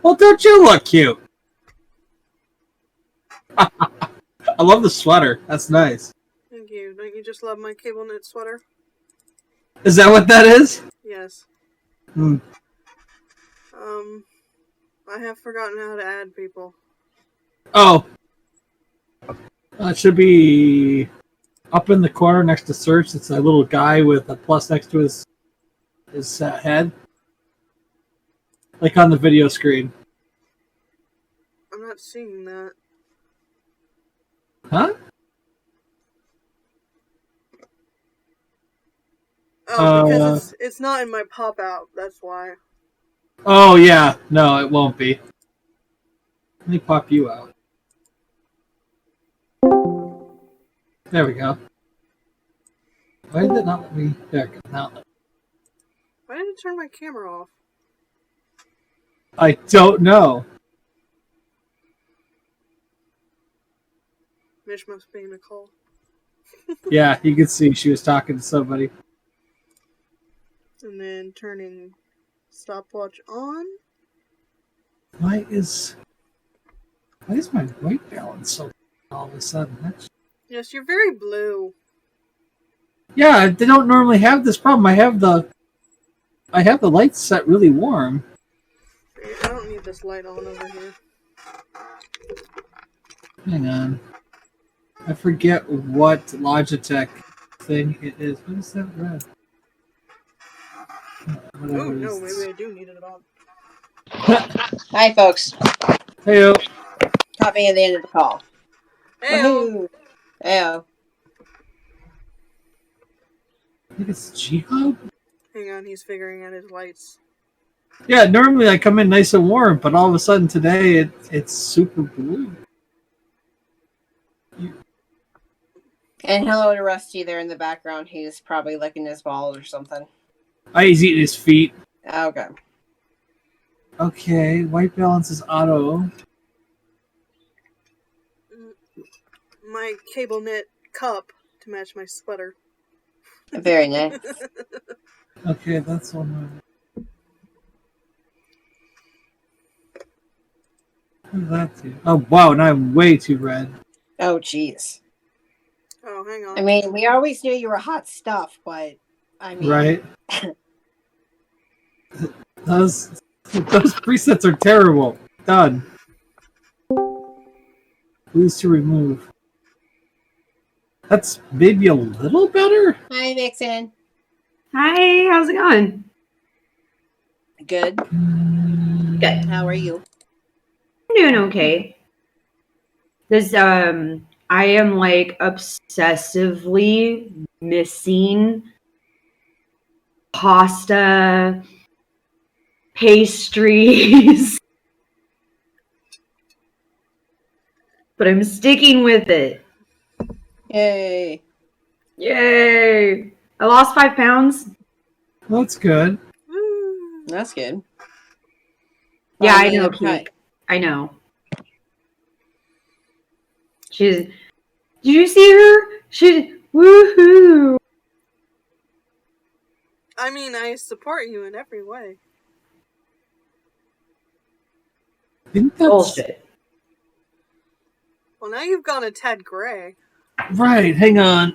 Well, don't you look cute? I love the sweater. That's nice. Thank you. Don't you just love my cable knit sweater? Is that what that is? Yes. Hmm. I have forgotten how to add people. Oh. It should be up in the corner next to search. It's a little guy with a plus next to his head. Like on the video screen. I'm not seeing that. Huh? Oh, because it's not in my pop-out. That's why. Oh, yeah. No, it won't be. Let me pop you out. There we go. Why did it not let me... There it goes. Now. Why did it turn my camera off? I don't know. Mish must be in a call. Yeah, you can see she was talking to somebody. And then turning stopwatch on. Why is my white balance so all of a sudden? Yes, you're very blue. Yeah, they don't normally have this problem. I have the lights set really warm. I don't need this light on over here. Hang on. I forget what Logitech thing it is. What is that red? Oh, no, maybe I do need it on. Hi, folks. Heyo. Caught me at the end of the call. Heyo. Heyo. I think it's G-Hub? Hang on, he's figuring out his lights. Yeah, normally I come in nice and warm, but all of a sudden today it's super blue. And hello to Rusty there in the background. He's probably licking his balls or something. He's eating his feet. Okay. Okay, white balance is auto. My cable knit cup to match my sweater. Very nice. Okay, that's one. What does that do? Oh, wow, now I'm way too red. Oh, jeez. Oh, hang on. I mean, we always knew you were hot stuff, but I mean... Right? Those presets are terrible. Done. Please to remove. That's maybe a little better? Hi, Vixen. Hi, how's it going? Good. Good. How are you? I'm doing okay. This, I am like obsessively missing pasta, pastries, but I'm sticking with it. Yay. Yay! I lost 5 pounds. That's good. That's good. Yeah, Well, I know, cut. Kate. I know. Did you see her? Woohoo! I mean, I support you in every way. I think that's... Bullshit. Well, now you've gone a tad gray. Right, hang on.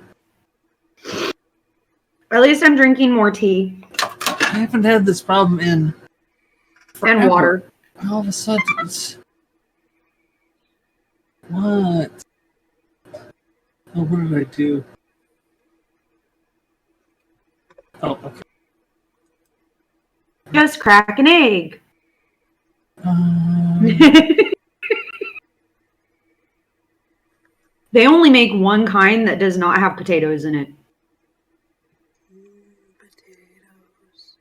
At least I'm drinking more tea. I haven't had this problem in forever. And water. All of a sudden, it's... What? Oh, what did I do? Oh, okay. Just crack an egg. They only make one kind that does not have potatoes in it. Potatoes.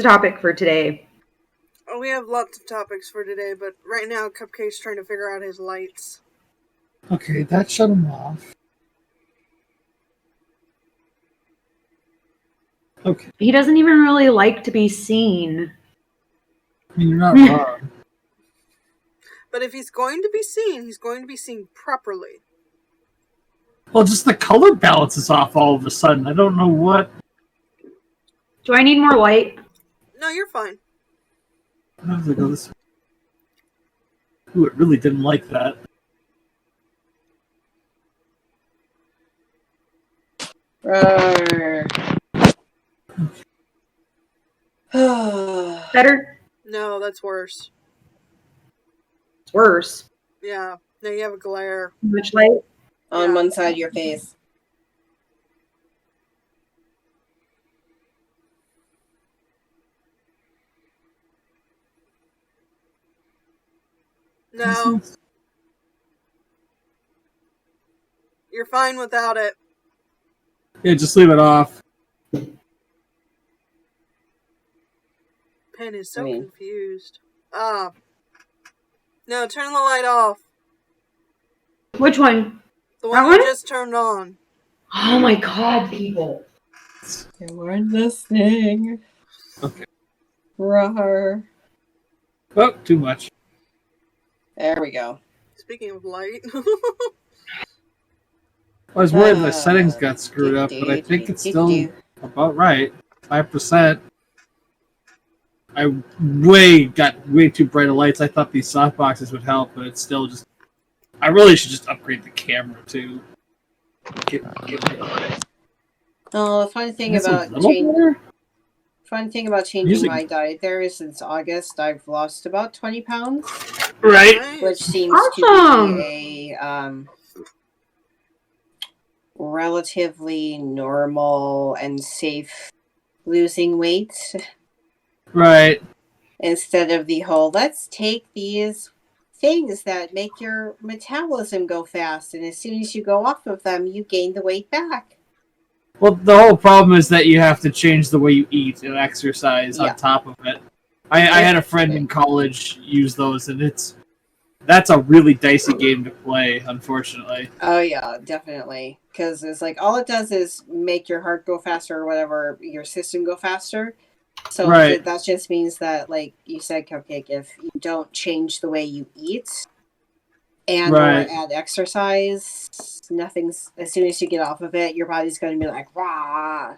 the topic for today? Oh, we have lots of topics for today, but right now Cupcake's trying to figure out his lights. Okay, that shut him off. Okay, He doesn't even really like to be seen. I mean, you're not wrong. But if he's going to be seen, he's going to be seen properly. Well, just the color balance is off all of a sudden. I don't know what. Do I need more light? No, you're fine. I have to go this way. Ooh, it really didn't like that. Better? No, that's worse. It's worse. Yeah, now you have a glare. Too much light? On one side of your face. No. You're fine without it. Yeah, just leave it off. Pen is so confused. No, turn the light off. Which one? The one That you one? just turned on. Oh my god, people. They weren't listening. Okay. Rawr. Oh, too much. There we go. Speaking of light. I was worried the settings got screwed up, but I think it's still about right. 5%. I got way too bright of lights. I thought these softboxes would help, but it's still just... I really should just upgrade the camera, too. Oh, the funny thing That's about a little better? changing Using- my diet there is since August I've lost about 20 pounds, Right. which seems Awesome. to be a relatively normal and safe losing weight, Right. instead of the whole let's take these things that make your metabolism go fast, and as soon as you go off of them you gain the weight back. Well, the whole problem is that you have to change the way you eat and exercise Yeah. on top of it. I had a friend in college use those, and that's a really dicey game to play, unfortunately. Oh yeah, definitely, because it's like all it does is make your heart go faster or whatever, your system go faster. So Right. that just means that, like you said, Cupcake, if you don't change the way you eat and Right. or add exercise, nothing's, as soon as you get off of it, your body's going to be like, rah.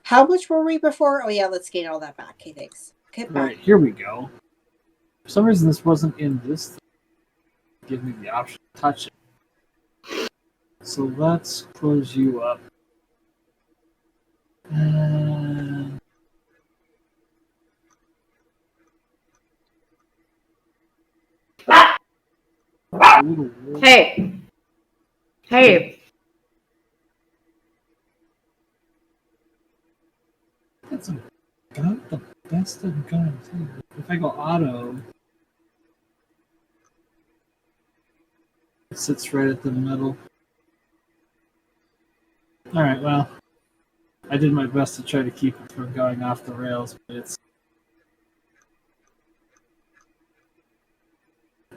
How much were we before? Oh yeah, let's gain all that back. Okay, thanks. Okay, back. Right, here we go. For some reason this wasn't in this thing. Give me the option to touch it. So let's close you up. Hey. Hey. That's got the best of guns. If I go auto, it sits right at the middle. Alright, well, I did my best to try to keep it from going off the rails, but it's...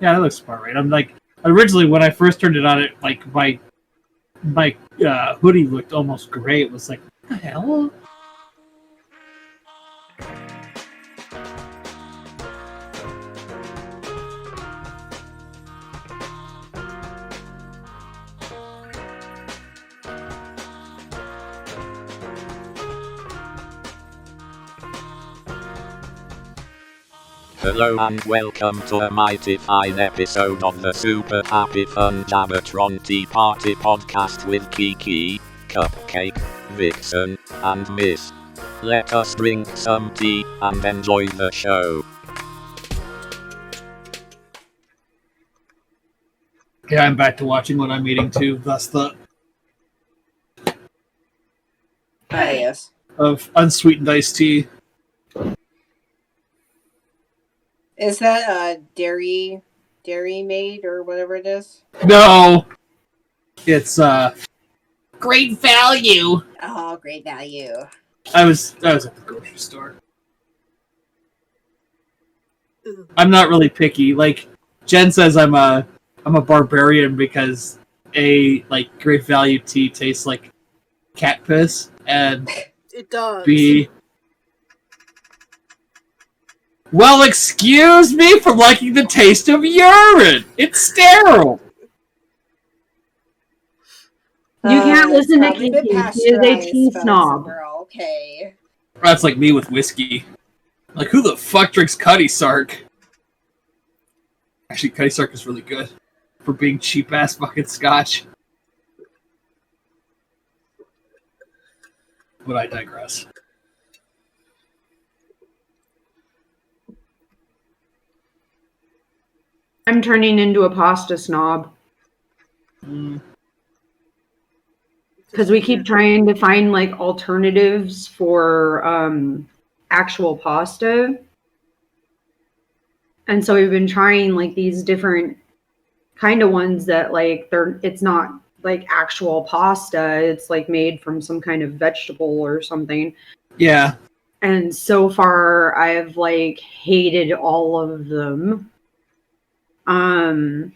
Yeah, that looks about right. I'm like, originally when I first turned it on, it like my hoodie looked almost gray. It was like, what the hell? Hello and welcome to a mighty fine episode of the Super Happy Fun Jabbertron Tea Party podcast with Kiki, Cupcake, Vixen, and Mish. Let us drink some tea and enjoy the show. Yeah, I'm back to watching what I'm eating too, thus the Yes. of unsweetened iced tea. Is that dairy made or whatever it is? No! It's great value. Oh, great value. I was at the grocery store. I'm not really picky. Like Jen says, I'm a barbarian because A, like Great Value tea tastes like cat piss, and It does. B, well, excuse me for liking the taste of urine. It's sterile. You can't It's listen to probably been Kiki. He is a pasteurized, tea folks, snob. and we're all okay. That's like me with whiskey. Like, who the fuck drinks Cutty Sark? Actually, Cutty Sark is really good for being cheap ass fucking scotch. But I digress. I'm turning into a pasta snob. Because we keep trying to find like alternatives for actual pasta. And so we've been trying like these different kind of ones that like it's not like actual pasta. It's like made from some kind of vegetable or something. Yeah. And so far I've like hated all of them. And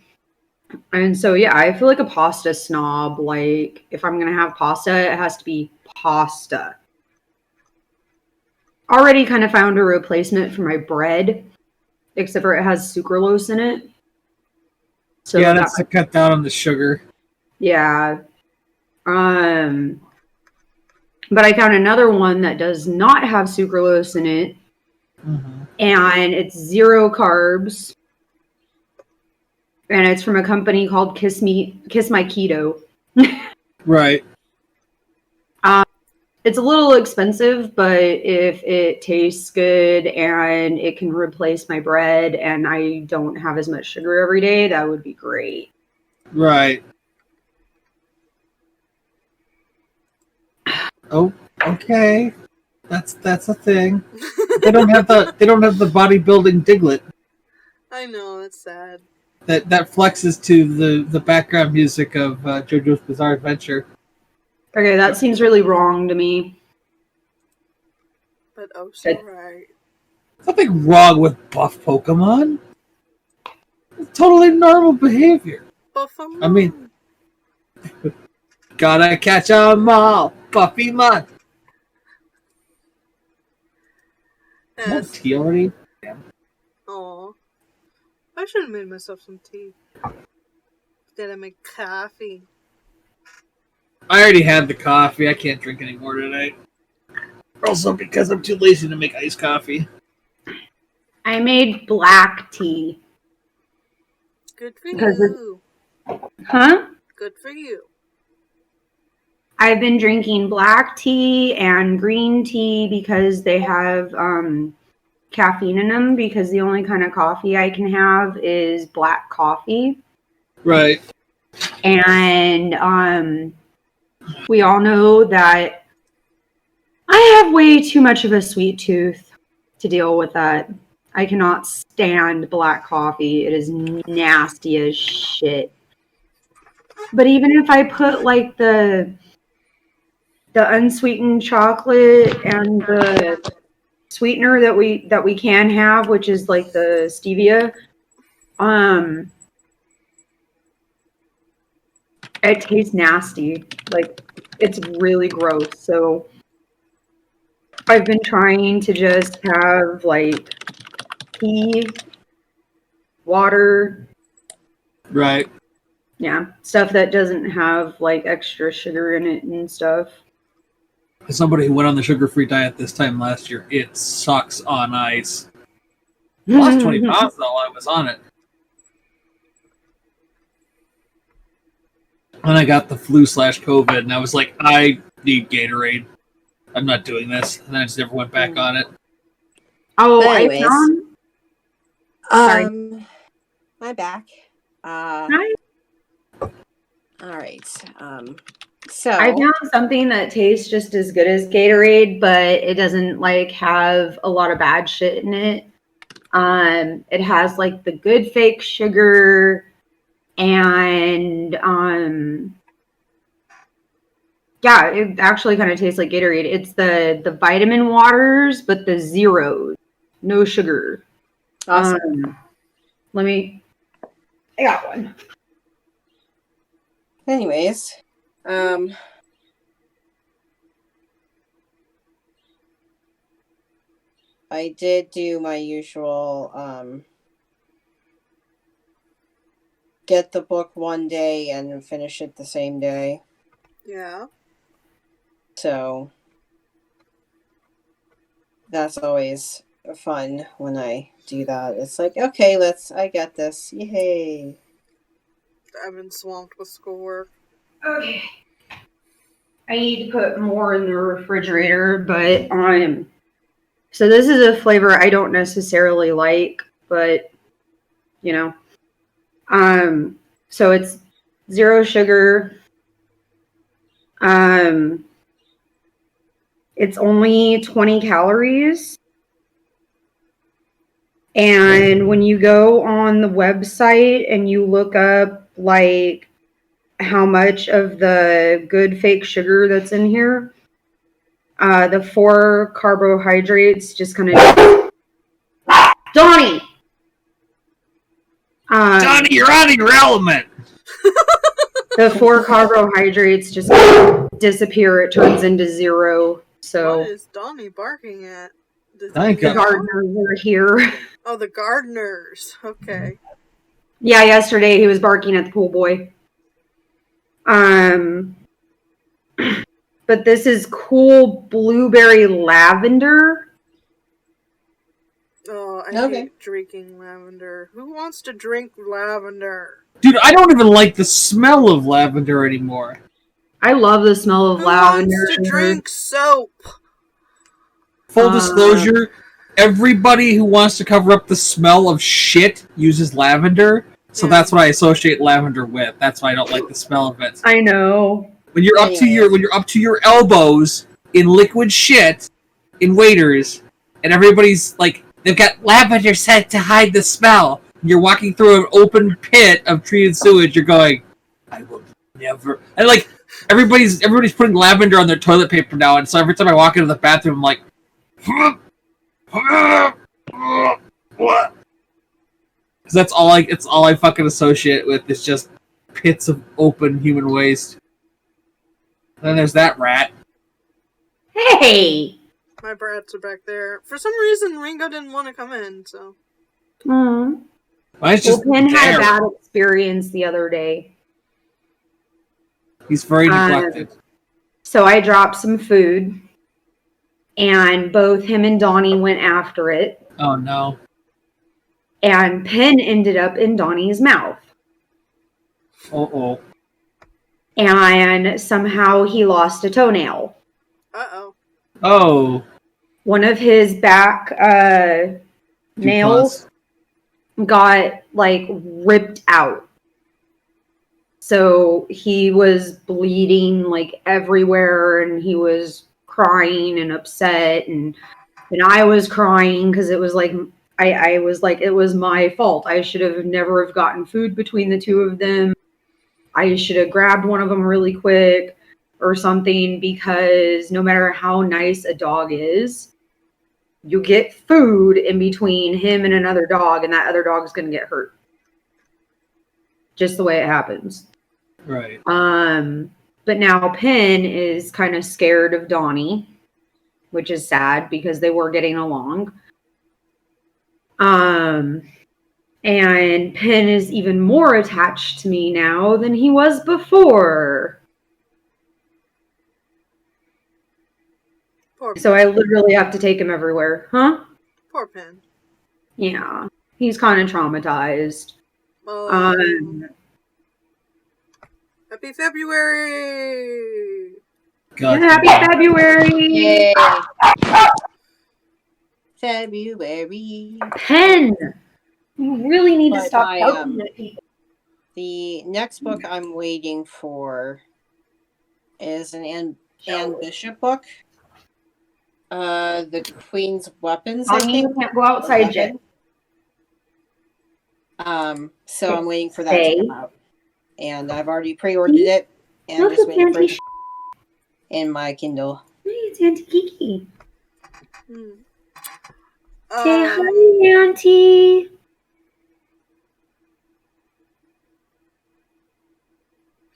so yeah, I feel like a pasta snob. Like if I'm gonna have pasta, it has to be pasta. Already kind of found a replacement for my bread, except for it has sucralose in it. So yeah, that's to cut down on the sugar. Yeah. But I found another one that does not have sucralose in it. Mm-hmm. And it's 0 carbs. And it's from a company called Kiss My Keto. Right. It's a little expensive, but if it tastes good and it can replace my bread and I don't have as much sugar every day, that would be great. Right. Oh, okay. That's a thing. They don't have the bodybuilding Diglett I know, it's sad. that flexes to the background music of JoJo's Bizarre Adventure. Okay, that seems really wrong to me. But oh, so right. Nothing wrong with buff Pokemon. It's totally normal behavior. Buffamon. I mean, gotta catch 'em all, Buffymon. No Yes. tea already. Aw. I should have made myself some tea. Instead I make coffee. I already had the coffee. I can't drink anymore tonight. Also, because I'm too lazy to make iced coffee. I made black tea. Good for Because you. Huh? Good for you. I've been drinking black tea and green tea because they have caffeine in them, because the only kind of coffee I can have is black coffee. Right. And we all know that I have way too much of a sweet tooth to deal with that. I cannot stand black coffee. It is nasty as shit. But even if I put like the unsweetened chocolate and the sweetener that we can have, which is like the stevia, it tastes nasty. Like it's really gross. So I've been trying to just have like tea, water, Right. yeah, stuff that doesn't have like extra sugar in it and stuff. As somebody who went on the sugar-free diet this time last year, it sucks on ice. I lost 20 pounds though while I was on it. And I got the flu/COVID, and I was like, I need Gatorade. I'm not doing this. And then I just never went back on it. Oh, But I anyways, found. Sorry. I'm back. Hi. All right. So I found something that tastes just as good as Gatorade, but it doesn't like have a lot of bad shit in it. It has like the good fake sugar and yeah, it actually kind of tastes like Gatorade. It's the vitamin waters, but the zeros, no sugar. Awesome. I got one. Anyways, I did do my usual, get the book one day and finish it the same day. Yeah. So that's always fun when I do that. It's like, okay, I get this. Yay. I've been swamped with schoolwork. Okay. I need to put more in the refrigerator, but so this is a flavor I don't necessarily like, but you know. So it's 0 sugar. It's only 20 calories. And when you go on the website and you look up like how much of the good fake sugar that's in here, the 4 carbohydrates just kind of Donnie! Johnny, you're out of your element. The 4 carbohydrates just disappear. It turns into 0. So What is Donnie barking at? Thank the you. gardeners are here. Oh, the gardeners. Okay. Yeah, yesterday he was barking at the pool boy. But this is cool blueberry lavender. Oh, I hate drinking lavender. Who wants to drink lavender? Dude, I don't even like the smell of lavender anymore. I love the smell of lavender. Who wants to drink soap? Full disclosure, everybody who wants to cover up the smell of shit uses lavender, so that's what I associate lavender with. That's why I don't like the smell of it. I know. When you're up to your elbows in liquid shit in waiters, and everybody's like, they've got lavender scent to hide the smell. You're walking through an open pit of treated sewage. You're going, I will never. And like everybody's putting lavender on their toilet paper now, and so every time I walk into the bathroom, I'm like, what? Because that's all I fucking associate with is just pits of open human waste. And then there's that rat. Hey! My brats are back there. For some reason, Ringo didn't want to come in, so. Mm. Penn had a bad experience the other day. He's very neglected. So I dropped some food, and both him and Donnie went after it. Oh, no. And Penn ended up in Donnie's mouth. Uh-oh. And somehow he lost a toenail. Uh-oh. Oh. One of his back nails got, like, ripped out. So he was bleeding, like, everywhere, and he was crying and upset, and I was crying because it was like, I was like, it was my fault. I should have never have gotten food between the two of them. I should have grabbed one of them really quick or something, because no matter how nice a dog is, you get food in between him and another dog, and that other dog is going to get hurt. Just the way it happens. Right. But now Penn is kind of scared of Donnie, which is sad because they were getting along. And Penn is even more attached to me now than he was before. So I literally have to take him everywhere. Huh? Poor Penn. Yeah. He's kind of traumatized. Happy February! God. Yeah, happy February! Yay. February. Penn! You really need to But stop helping people. The next book I'm waiting for is an Anne Bishop book. The Queen's Weapons, I think. You can't go outside yet. So I'm waiting for that to come out. And I've already pre-ordered it. And I'm just waiting for it in my Kindle. Hey, it's Auntie Kiki. Say hi, Auntie.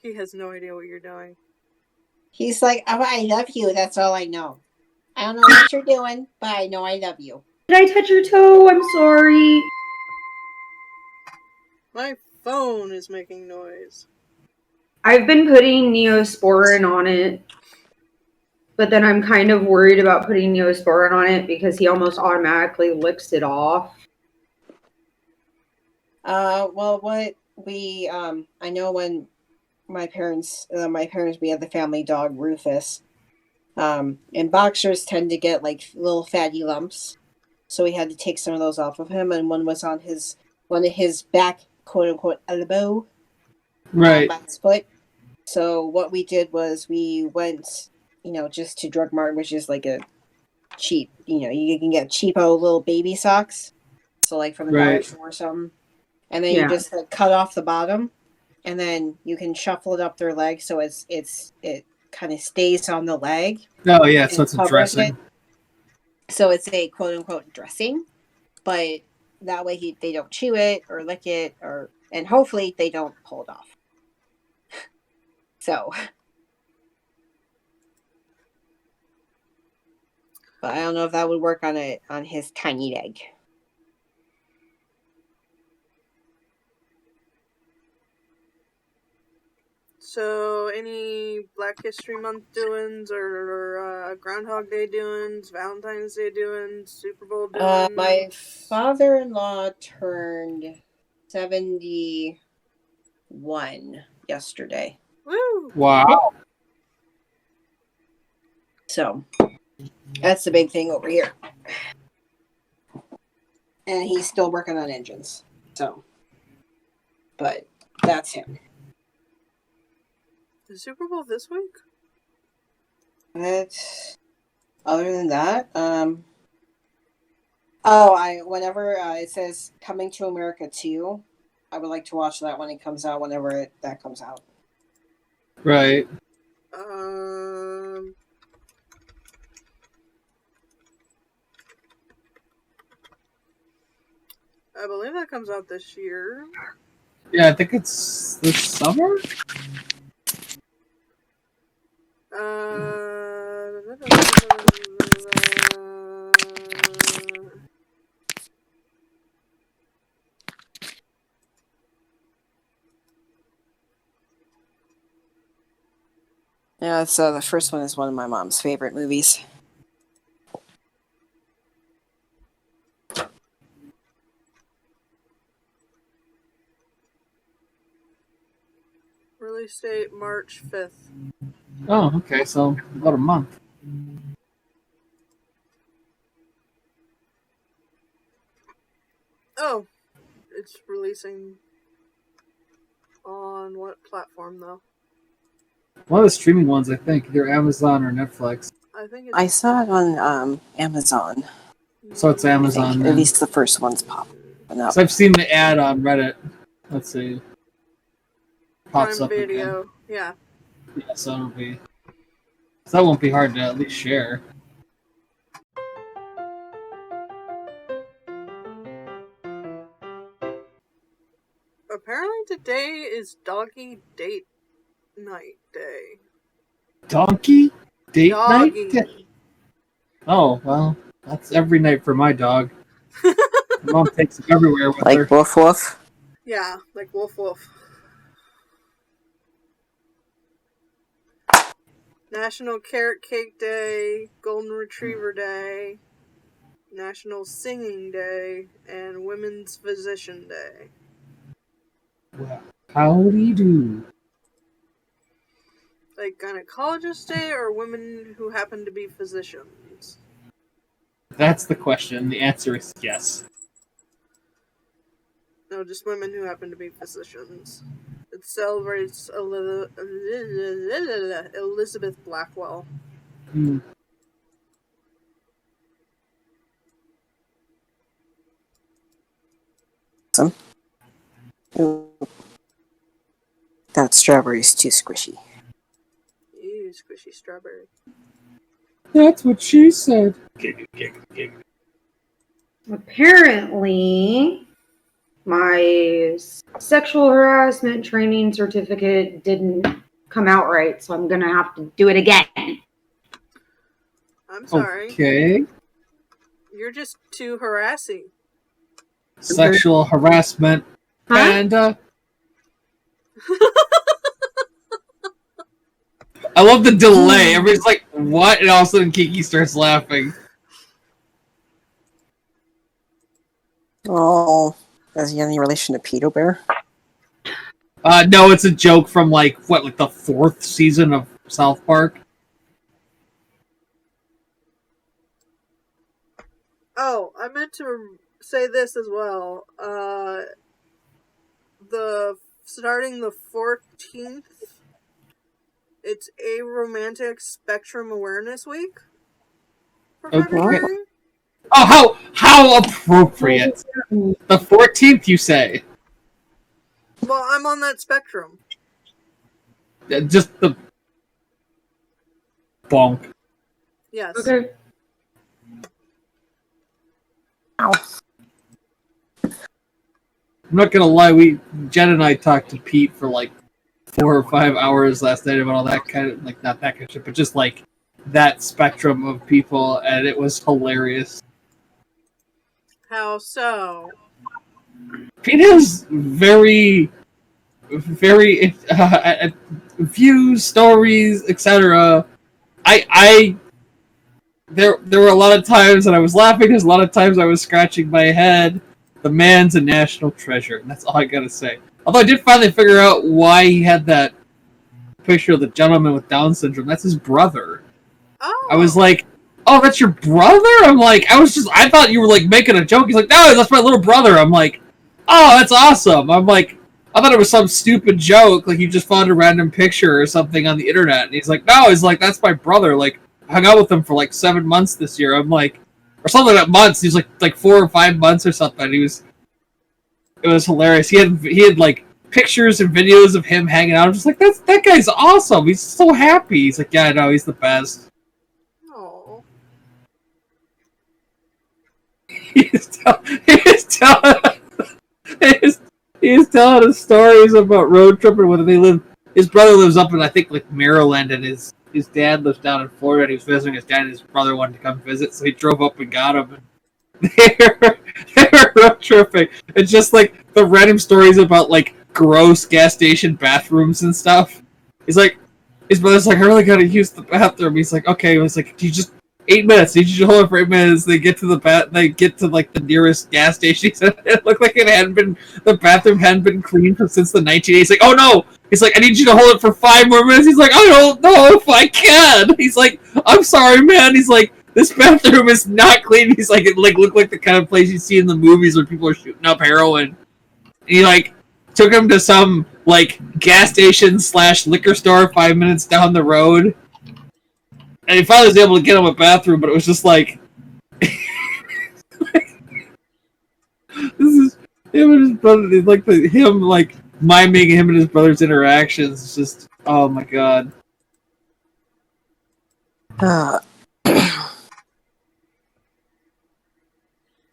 He has no idea what you're doing. He's like, oh, I love you. That's all I know. I don't know what you're doing, but I know I love you. Did I touch your toe? I'm sorry. My phone is making noise. I've been putting Neosporin on it, but then I'm kind of worried about putting Neosporin on it because he almost automatically licks it off. Well, what we, I know when my parents, we had the family dog Rufus, and boxers tend to get like little fatty lumps, so we had to take some of those off of him, and one was on one of his back, quote unquote, elbow, Right. by his foot. So what we did was we went, just to Drug Mart, which is like a cheap, you can get cheapo little baby socks, so like from the dollar store or something, and then you just like cut off the bottom, and then you can shuffle it up their leg so it kind of stays on the leg. Oh yeah, so it's a dressing. So it's a quote unquote dressing, but that way they don't chew it or lick it, and hopefully they don't pull it off. So, but I don't know if that would work on his tiny leg. So, any Black History Month doings or Groundhog Day doings, Valentine's Day doings, Super Bowl doings? My father-in-law turned 71 yesterday. Woo! Wow. So, that's the big thing over here. And he's still working on engines. So, but that's him. The Super Bowl this week? Other than that, whenever it says Coming to America 2, I would like to watch that when it comes out, whenever that comes out. Right. I believe that comes out this year. Yeah, I think it's this summer. Yeah, so the first one is one of my mom's favorite movies. Release date March 5th. Oh, okay, so about a month. Oh, it's releasing on what platform though? One of the streaming ones, I think, either Amazon or Netflix. I saw it on Amazon. So it's Amazon. At least the first one's popping up. So I've seen the ad on Reddit. Let's see. Pops Prime up Video. again. Yeah. Yeah, so it'll be. So that won't be hard to at least share. Apparently today is Doggy Date Night Day. Donkey? Date Doggy. night? Oh, well, that's every night for my dog. Mom takes him everywhere with her. Like Woof Woof? Yeah, like Woof Woof. National Carrot Cake Day, Golden Retriever Day, National Singing Day, and Women's Physician Day. Well, howdy do. Like Gynecologist Day or women who happen to be physicians? That's the question. The answer is yes. No, just women who happen to be physicians. It celebrates Elizabeth Blackwell. Hmm. Ooh. That strawberry's too squishy. Ew, squishy strawberry. That's what she said. Apparently, my sexual harassment training certificate didn't come out right, so I'm gonna have to do it again. I'm sorry. Okay. You're just too harassing. Sexual harassment. Huh? And, I love the delay. Everybody's like, what? And all of a sudden Kiki starts laughing. Oh, is he any relation to Pedo Bear? No, it's a joke from, like the 4th season of South Park? Oh, I meant to say this as well. Starting the 14th, it's Aromantic Spectrum Awareness Week for February. Oh, how appropriate. The 14th, you say? Well, I'm on that spectrum. Just the bonk. Yes. Okay. Ow. I'm not gonna lie, Jen and I talked to Pete for like 4 or 5 hours last night about all that kind of, like, not that kind of shit, but just like that spectrum of people, and it was hilarious. How so? Pete has very views, stories, etc. There were a lot of times that I was laughing. There's a lot of times I was scratching my head. The man's a national treasure, and that's all I gotta say. Although I did finally figure out why he had that picture of the gentleman with Down syndrome. That's his brother. Oh. I was like, oh, that's your brother? I'm like, I thought you were like making a joke. He's like, no, that's my little brother. I'm like, oh, that's awesome. I'm like, I thought it was some stupid joke, like you just found a random picture or something on the internet. And he's like, no, he's like, that's my brother. Like, I hung out with him for like 7 months this year. I'm like, or something like months. He was like 4 or 5 months or something. It was hilarious. He had like pictures and videos of him hanging out. I'm just like, that guy's awesome. He's so happy. He's like, yeah, I know, he's the best. Oh. He's telling us stories about road tripping when they live. His brother lives up in, I think, like Maryland, and his dad lives down in Florida. And he was visiting his dad, and his brother wanted to come visit, so he drove up and got him. And they were road tripping. It's just like the random stories about like gross gas station bathrooms and stuff. He's like, his brother's like, I really gotta use the bathroom. He's like, okay. He was like, do you just 8 minutes? Need you to hold it for 8 minutes. They get to They get to like the nearest gas station. It looked like the bathroom hadn't been cleaned since the 1980s. He's like, oh no. He's like, I need you to hold it for 5 more minutes. He's like, I don't know if I can. He's like, I'm sorry, man. He's like, this bathroom is not clean. He's like, it like looked like the kind of place you see in the movies where people are shooting up heroin. And he like took him to some like gas station / liquor store 5 minutes down the road. And he finally was able to get him a bathroom, but it was just like this is him and his brother. Like him like miming him and his brother's interactions. It's just, oh my god.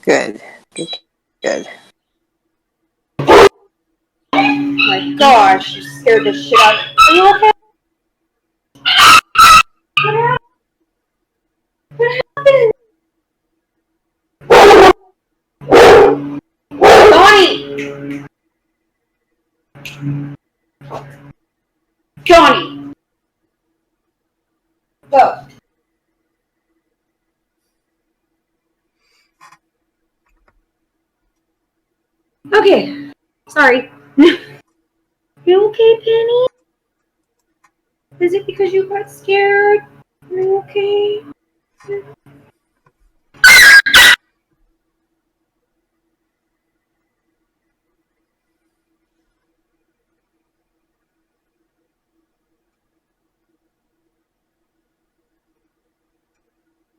Good. Oh my gosh, you scared the shit out of me. Are you okay? What happened? Johnny! Go. Okay. Sorry. You okay, Penny? Is it because you got scared? Are you okay?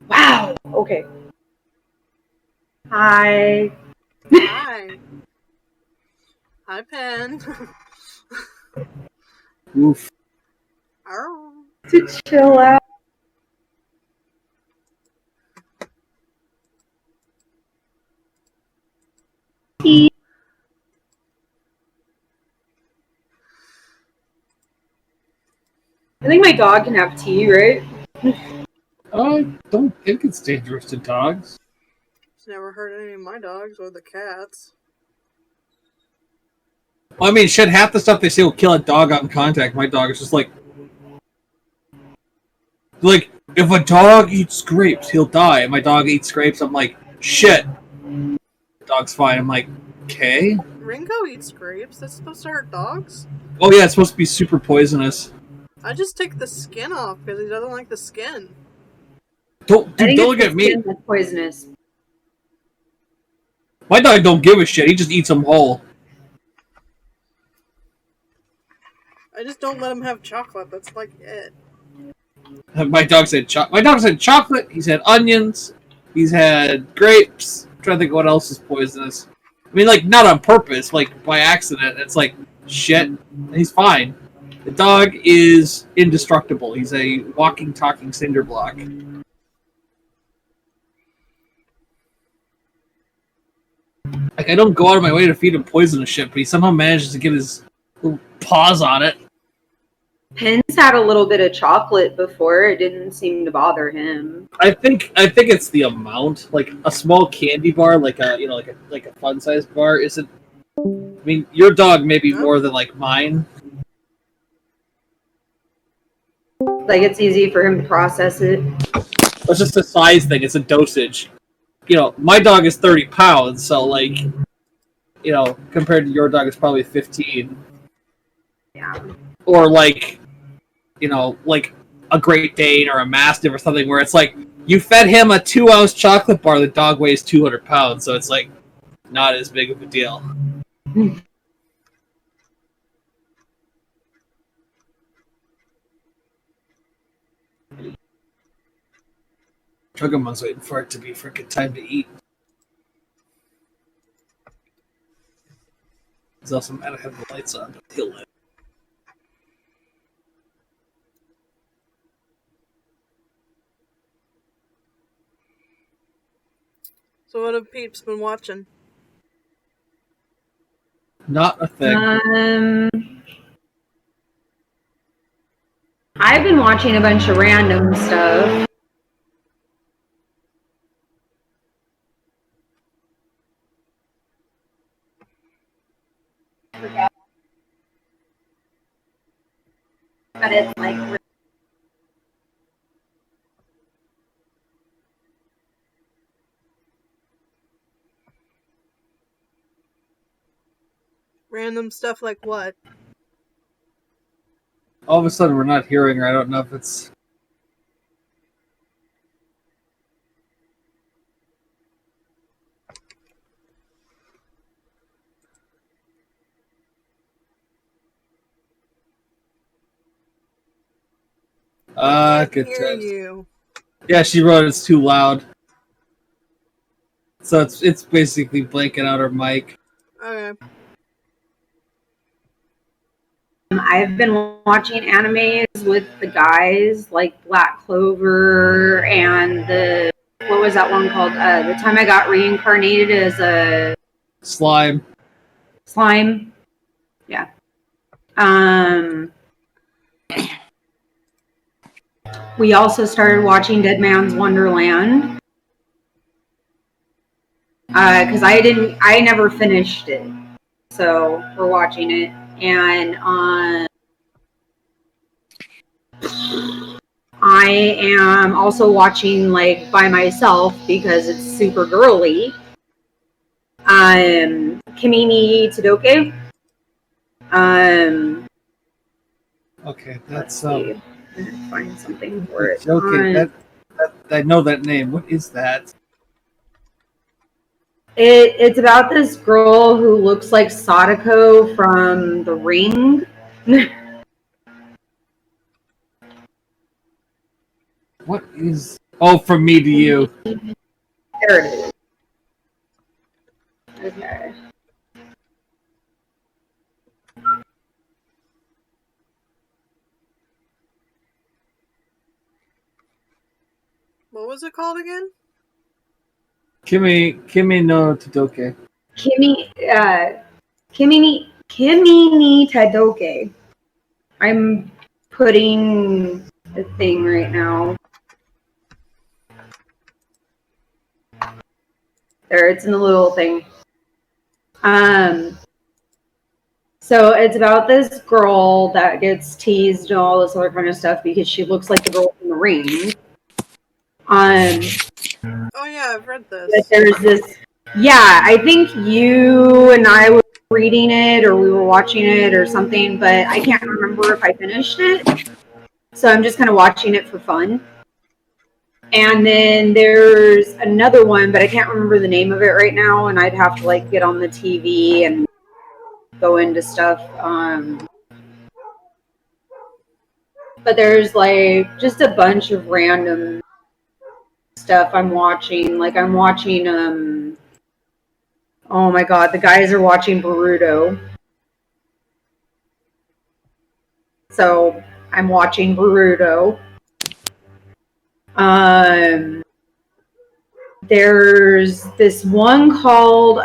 Wow. Okay. Hi. Hi. Hi, Pen. Oof. Arr. To chill out. I think my dog can have tea, right? I don't think it's dangerous to dogs. It's never hurt any of my dogs or the cats. Well, I mean, shit, half the stuff they say will kill a dog on contact. My dog is just like, if a dog eats grapes, he'll die. And my dog eats grapes, I'm like, shit. The dog's fine. I'm like, okay. Ringo eats grapes. That's supposed to hurt dogs? Oh yeah, it's supposed to be super poisonous. I just take the skin off because he doesn't like the skin. Don't look at me. That's poisonous. My dog don't give a shit. He just eats them whole. I just don't let him have chocolate. That's like it. My dog said chocolate. He's had onions. He's had grapes. I'm trying to think of what else is poisonous. I mean, like, not on purpose, like by accident. It's like shit. He's fine. The dog is indestructible. He's a walking, talking cinder block. Like, I don't go out of my way to feed him poisonous shit, but he somehow manages to get his little paws on it. Penn's had a little bit of chocolate before. It didn't seem to bother him. I think it's the amount. Like a small candy bar, like a fun sized bar, isn't. I mean, your dog may be more than like mine. Like, it's easy for him to process it. It's just a size thing. It's a dosage. You know, my dog is 30 pounds, so like, you know, compared to your dog, it's probably 15. Yeah. Or like, you know, like a Great Dane or a Mastiff or something where it's like, you fed him a 2-ounce chocolate bar, the dog weighs 200 pounds, so it's like, not as big of a deal. Chugamon's waiting for it to be freaking time to eat. He's also mad I have the lights on, but he'll live. So what have peeps been watching? Not a thing. I've been watching a bunch of random stuff. But it's like Random stuff like what? All of a sudden we're not hearing her. I don't know if it's... good Hear test. you. Yeah, she wrote it's too loud. So it's basically blanking out her mic. Okay. I've been watching animes with the guys, like Black Clover and what was that one called? The time I got reincarnated as a Slime. Yeah. We also started watching Dead Man's Wonderland. Because I never finished it. So we're watching it. And I am also watching, like, by myself because it's super girly. Kimini Todoke. Okay, that's Let's see. I'm gonna find something for it. Okay, that I know that name. What is that? It's about this girl who looks like Sadako from The Ring. What is... Oh, From Me to You. There it is. Okay. What was it called again? Kimi no Todoke. Kimi ni Tadoke. I'm putting the thing right now. There, it's in the little thing. So it's about this girl that gets teased and all this other kind of stuff because she looks like the girl from The Ring. Oh yeah, I've read But this. there's this. Yeah, I think you and I were reading it, or we were watching it, or something. But I can't remember if I finished it. So I'm just kind of watching it for fun. And then there's another one, but I can't remember the name of it right now, and I'd have to like get on the TV and go into stuff. But there's like just a bunch of random stuff I'm watching. Like I'm watching oh my god, the guys are watching Boruto. So I'm watching Boruto. There's this one called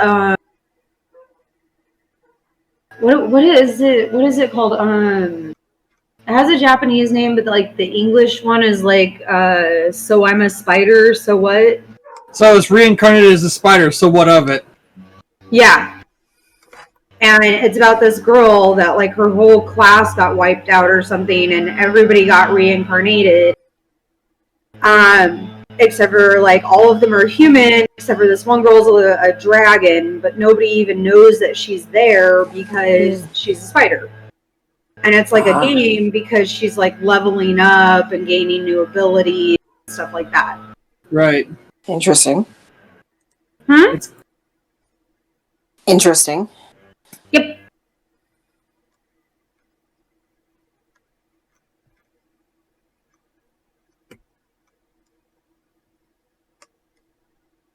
what is it called? It has a Japanese name, but like the English one is like So I'm a Spider, so what? So I was reincarnated as a spider, so what of it? Yeah. And it's about this girl that like her whole class got wiped out or something, and everybody got reincarnated. Except for like all of them are human, except for this one girl's a dragon, but nobody even knows that she's there because she's a spider. And it's like a game because she's like leveling up and gaining new abilities and stuff like that. Right. Interesting. Huh? Interesting. Yep.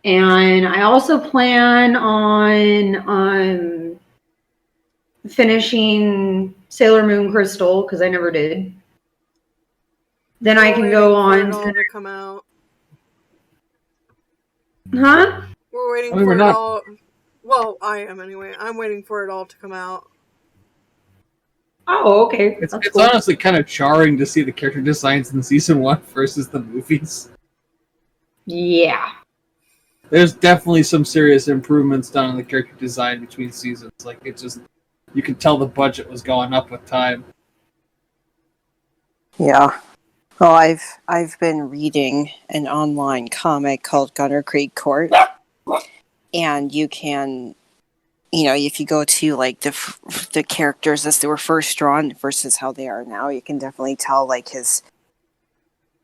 And I also plan on finishing Sailor Moon Crystal because I never did. Then I can go on to come out. Huh? We're waiting for it all. Well, I am anyway. I'm waiting for it all to come out. Oh, okay. It's cool. honestly kind of jarring to see the character designs in season 1 versus the movies. Yeah. There's definitely some serious improvements done on the character design between seasons. Like, it just, you can tell the budget was going up with time. Yeah. Well, I've been reading an online comic called Gunner Creek Court, and you can, if you go to like the characters as they were first drawn versus how they are now, you can definitely tell like his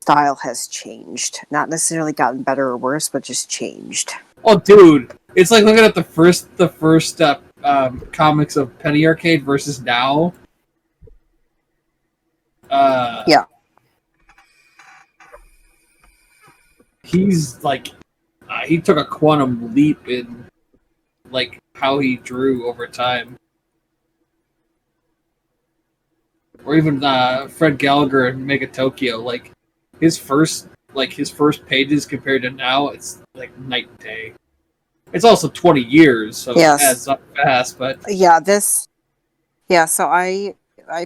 style has changed. Not necessarily gotten better or worse, but just changed. Oh, dude, it's like looking at the first comics of Penny Arcade versus now. Yeah. He's like, he took a quantum leap in like how he drew over time. Or even Fred Gallagher and Mega Tokyo, like his first pages compared to now, it's like night and day. It's also 20 years, so yes. It adds up fast. But so I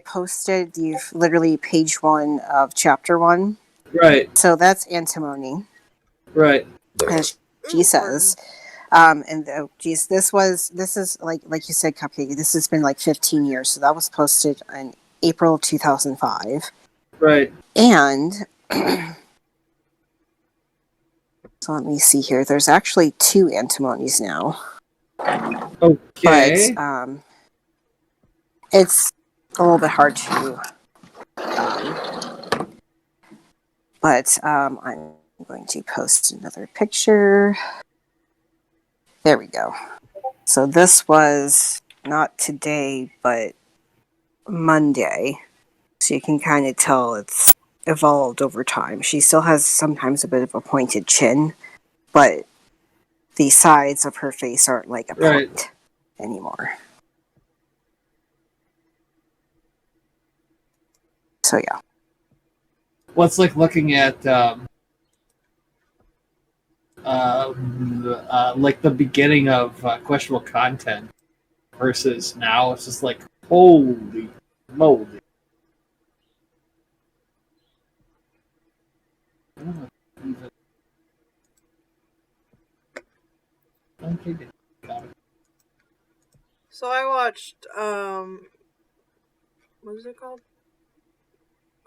posted literally page 1 of chapter 1. Right. So that's antimony. Right. As she says. This is like you said, Cupcake, this has been like 15 years. So that was posted in April 2005. Right. And so let me see here. There's actually 2 antimonies now. Okay. But it's a little bit hard to. I'm going to post another picture. There we go. So this was not today, but Monday. So you can kind of tell it's evolved over time. She still has sometimes a bit of a pointed chin, but the sides of her face aren't like a point anymore. So yeah. Well, it's like looking at like the beginning of questionable content versus now. It's just like, holy moly. So I watched, what is it called?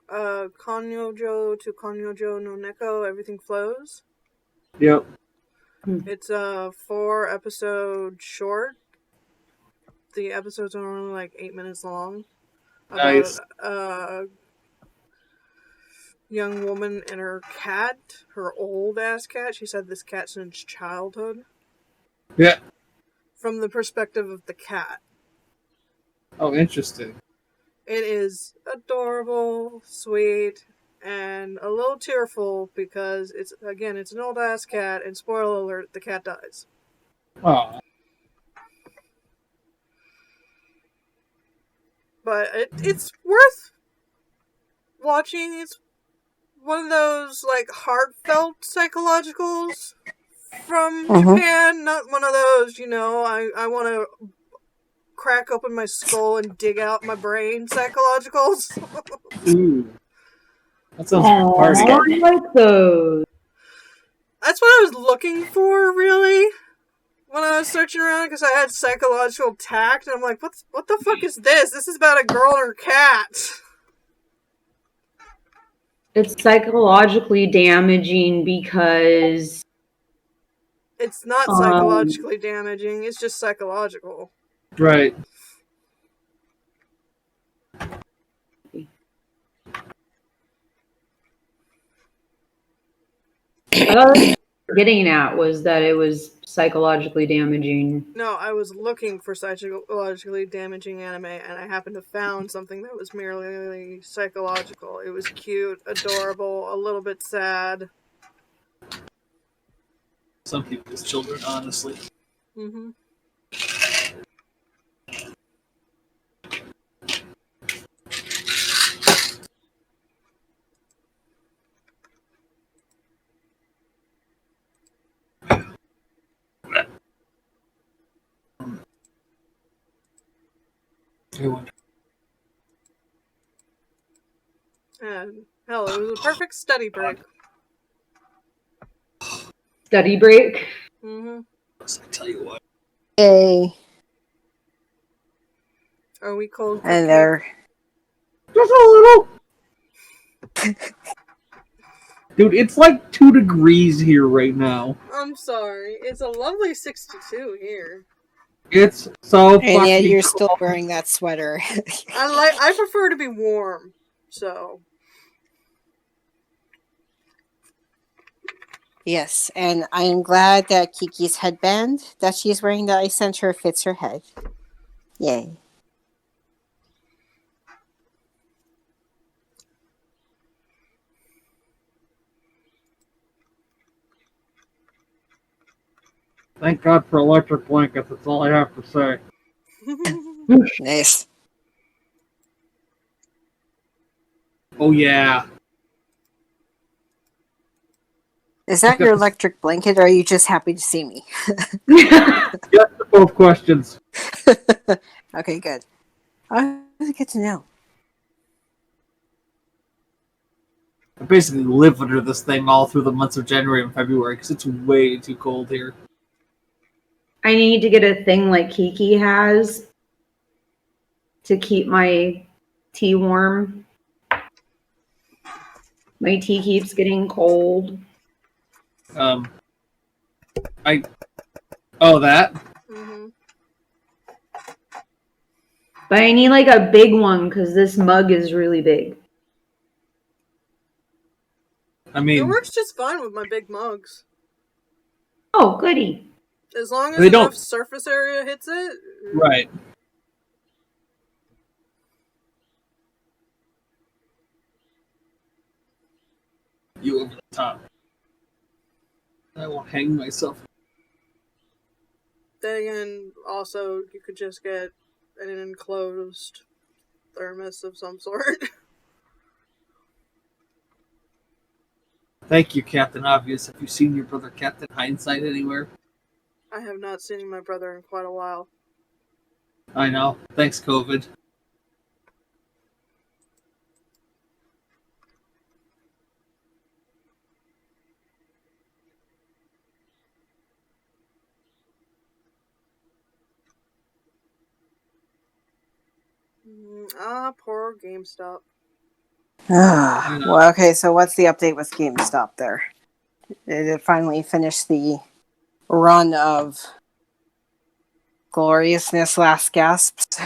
Konyojo to Konyojo no Neko, Everything Flows. Yep. It's a 4-episode short. The episodes are only like 8 minutes long. Nice. About a young woman and her cat, her old ass cat. She's had this cat since childhood. Yeah. From the perspective of the cat. Oh, interesting. It is adorable, sweet, and a little tearful because it's an old ass cat, and spoiler alert, the cat dies. Oh. But it's worth watching. It's one of those like heartfelt psychologicals from Japan. Not one of those, I want to crack open my skull and dig out my brain psychologicals. Ooh. That sounds party. I like those. That's what I was looking for, really, when I was searching around, because I had psychological tact, and I'm like, what the fuck is this? This is about a girl and her cat. It's psychologically damaging because... It's not psychologically damaging, it's just psychological. Right. What I was getting at was that it was psychologically damaging. No, I was looking for psychologically damaging anime, and I happened to found something that was merely psychological. It was cute, adorable, a little bit sad. Some people's children, honestly. Mm-hmm. And hell, it was a perfect study break. Study break? Mm-hmm. I tell you what. Yay. Are we cold? And there. Just a little. Dude, it's like 2 degrees here right now. I'm sorry. It's a lovely 62 here. It's so fucking And yet you're cold. still wearing that sweater. I prefer to be warm, so. Yes, and I am glad that Kiki's headband that she's wearing that I sent her fits her head. Yay. Thank God for electric blankets, that's all I have to say. Nice. Oh yeah. Is that your electric blanket, or are you just happy to see me? Yes to both questions. Okay, good. I get to know. I basically live under this thing all through the months of January and February because it's way too cold here. I need to get a thing like Kiki has to keep my tea warm. My tea keeps getting cold. That? Mm-hmm. But I need like a big one because this mug is really big. I It mean, works just fine with my big mugs. Oh, goody. As long as They enough don't- surface area hits it. right. You over the top. I will hang myself. Then again, also, you could just get an enclosed thermos of some sort. Thank you, Captain Obvious. Have you seen your brother Captain Hindsight anywhere? I have not seen my brother in quite a while. I know. Thanks, COVID. Poor GameStop. Well, okay, so what's the update with GameStop there? Did it finally finish the run of gloriousness last gasps?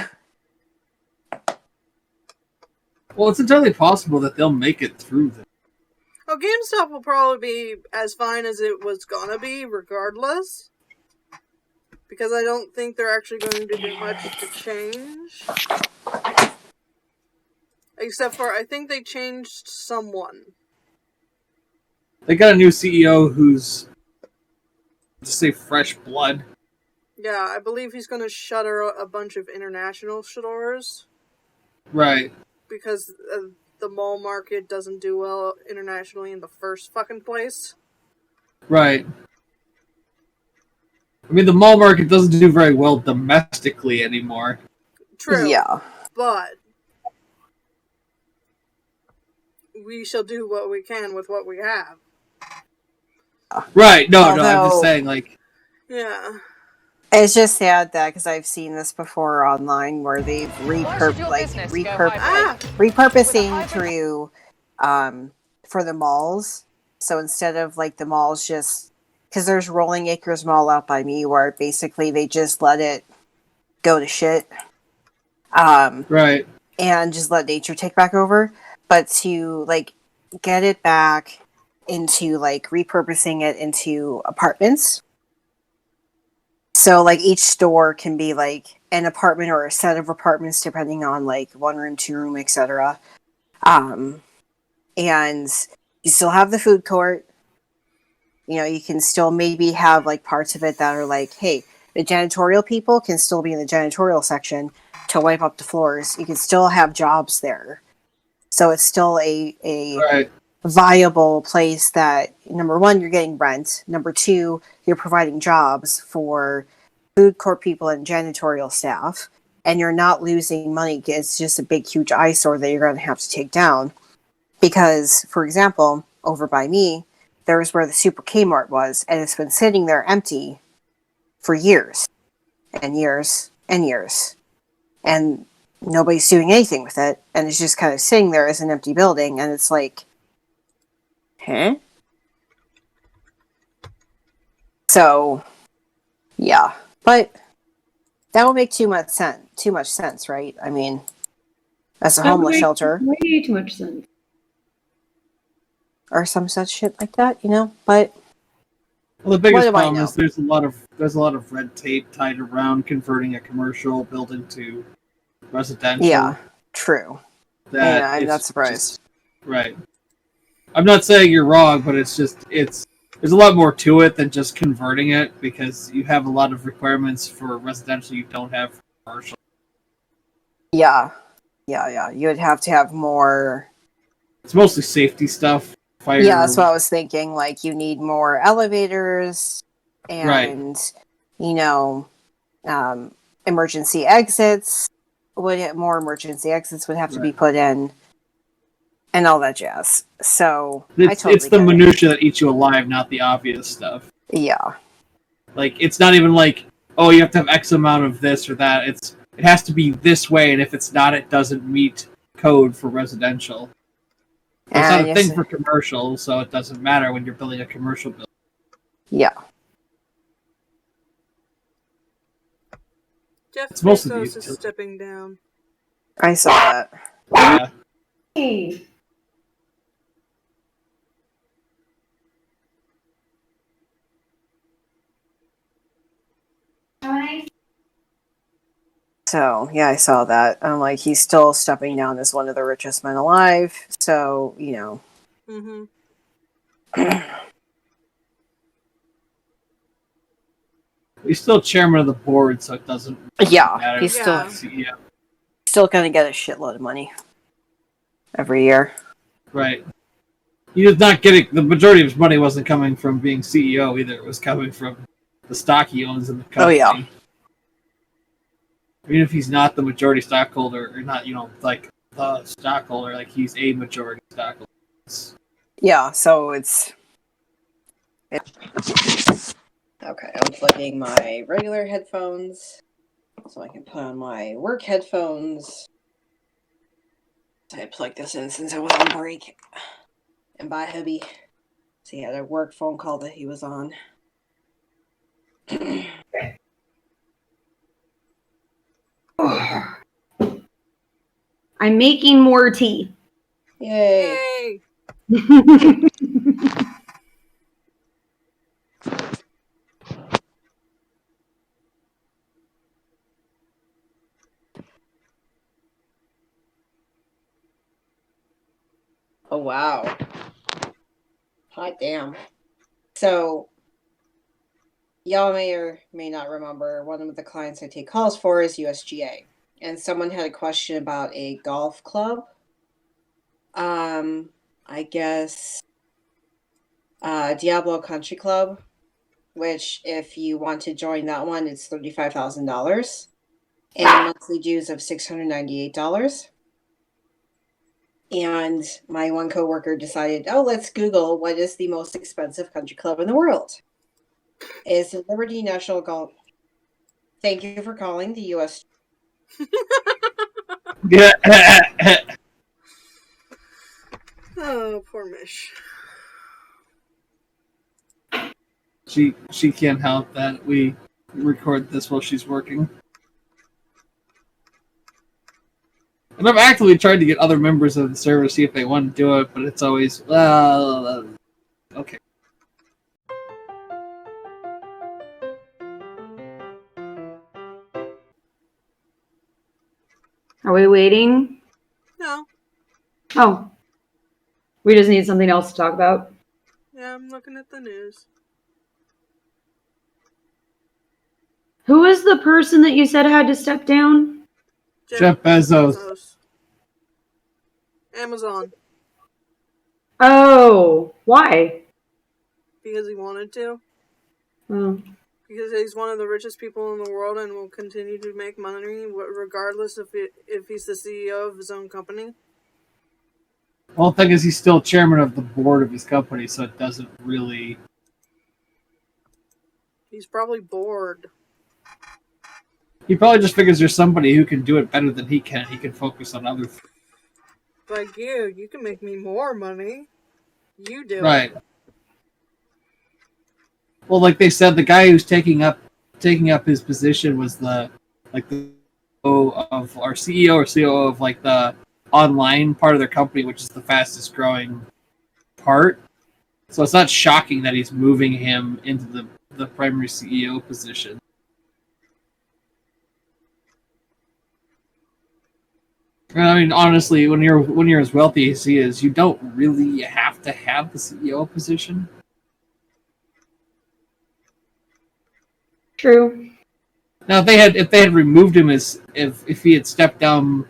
Well, it's entirely possible that they'll make it through this. Oh, GameStop will probably be as fine as it was gonna be, regardless. Because I don't think they're actually going to do much to change. Except for, I think they changed someone. They got a new CEO who's, to say, fresh blood. Yeah, I believe he's going to shutter a bunch of international stores. Right. Because the mall market doesn't do well internationally in the first fucking place. Right. I mean, the mall market doesn't do very well domestically anymore. True. Yeah. But we shall do what we can with what we have. Right. No, I'm just saying, like... Yeah. It's just sad that, because I've seen this before online, where they've repurposing through, for the malls. So instead of, like, the malls just... Because there's Rolling Acres Mall out by me, where basically they just let it go to shit. Right. And just let nature take back over. But to, like, get it back into, like, repurposing it into apartments. So, like, each store can be, like, an apartment or a set of apartments, depending on, like, 1 room, 2 room, etc. And you still have the food court. You know, you can still maybe have, like, parts of it that are like, hey, the janitorial people can still be in the janitorial section to wipe up the floors. You can still have jobs there. So it's still a Right. viable place that, number one, you're getting rent. Number two, you're providing jobs for food court people and janitorial staff. And you're not losing money. It's just a big, huge eyesore that you're going to have to take down. Because, for example, over by me, there's where the Super Kmart was. And it's been sitting there empty for years. And years. And years. And nobody's doing anything with it. And it's just kind of sitting there as an empty building. And it's like... Huh? So, yeah. But that would make too much sense, right? I mean, as a homeless shelter. Way too much sense. Or some such shit like that, you know? But well, the biggest problem is there's a lot of red tape tied around converting a commercial building to residential. Yeah, true. Yeah, I'm not surprised. Right. I'm not saying you're wrong, but it's there's a lot more to it than just converting it, because you have a lot of requirements for residential you don't have for commercial. Yeah. You would have to have more... It's mostly safety stuff. Fire. Yeah, that's what I was thinking. Like, you need more elevators and, you know, emergency exits. More emergency exits would have to be put in. And all that jazz. So, it's the minutia that eats you alive, not the obvious stuff. Yeah. Like, it's not even like, oh, you have to have X amount of this or that. It has to be this way, and if it's not, it doesn't meet code for residential. It's not a thing for commercial, so it doesn't matter when you're building a commercial building. Yeah. Jeff Bezos is stepping down. I saw that. Yeah. Hey. So, yeah, I saw that. I'm like, he's still stepping down as one of the richest men alive. So, you know. Mm-hmm. He's still chairman of the board, so it doesn't matter. He's still going to get a shitload of money every year. Right. He was not getting the majority of his money wasn't coming from being CEO either. It was coming from the stock he owns in the company. Oh, yeah. Even if he's not the majority stockholder, or not, like the stockholder, like he's a majority stockholder. Yeah, so it's... Okay, I'm plugging my regular headphones so I can put on my work headphones. So I plugged this in since I was on break. And bye, hubby. So he had a work phone call that he was on. I'm making more tea. Yay! Yay! Oh, wow. Hot damn. So, y'all may or may not remember, one of the clients I take calls for is USGA. And someone had a question about a golf club. I guess Diablo Country Club, which if you want to join that one, it's $35,000 and monthly dues of $698. And my one coworker decided, let's Google what is the most expensive country club in the world. It's the Liberty National Golf. Thank you for calling the U.S. Yeah. Oh, poor Mish. She can't help that we record this while she's working. And I've actively tried to get other members of the server to see if they want to do it, but it's always, okay. Are we waiting? No. Oh. We just need something else to talk about. Yeah, I'm looking at the news. Who was the person that you said had to step down? Jeff Bezos. Amazon. Oh, why? Because he wanted to. Oh. Because he's one of the richest people in the world and will continue to make money regardless if he's the CEO of his own company. Well, the thing is, he's still chairman of the board of his company, so it doesn't really... He's probably bored. He probably just figures there's somebody who can do it better than he can. He can focus on other things. Like you can make me more money. You do. Right. Well, like they said, the guy who's taking up his position was the CEO of our CEO or COO of like the online part of their company, which is the fastest growing part. So it's not shocking that he's moving him into the primary CEO position. And I mean, honestly, when you're as wealthy as he is, you don't really have to have the CEO position. True. Now, if they had removed him as if he had stepped down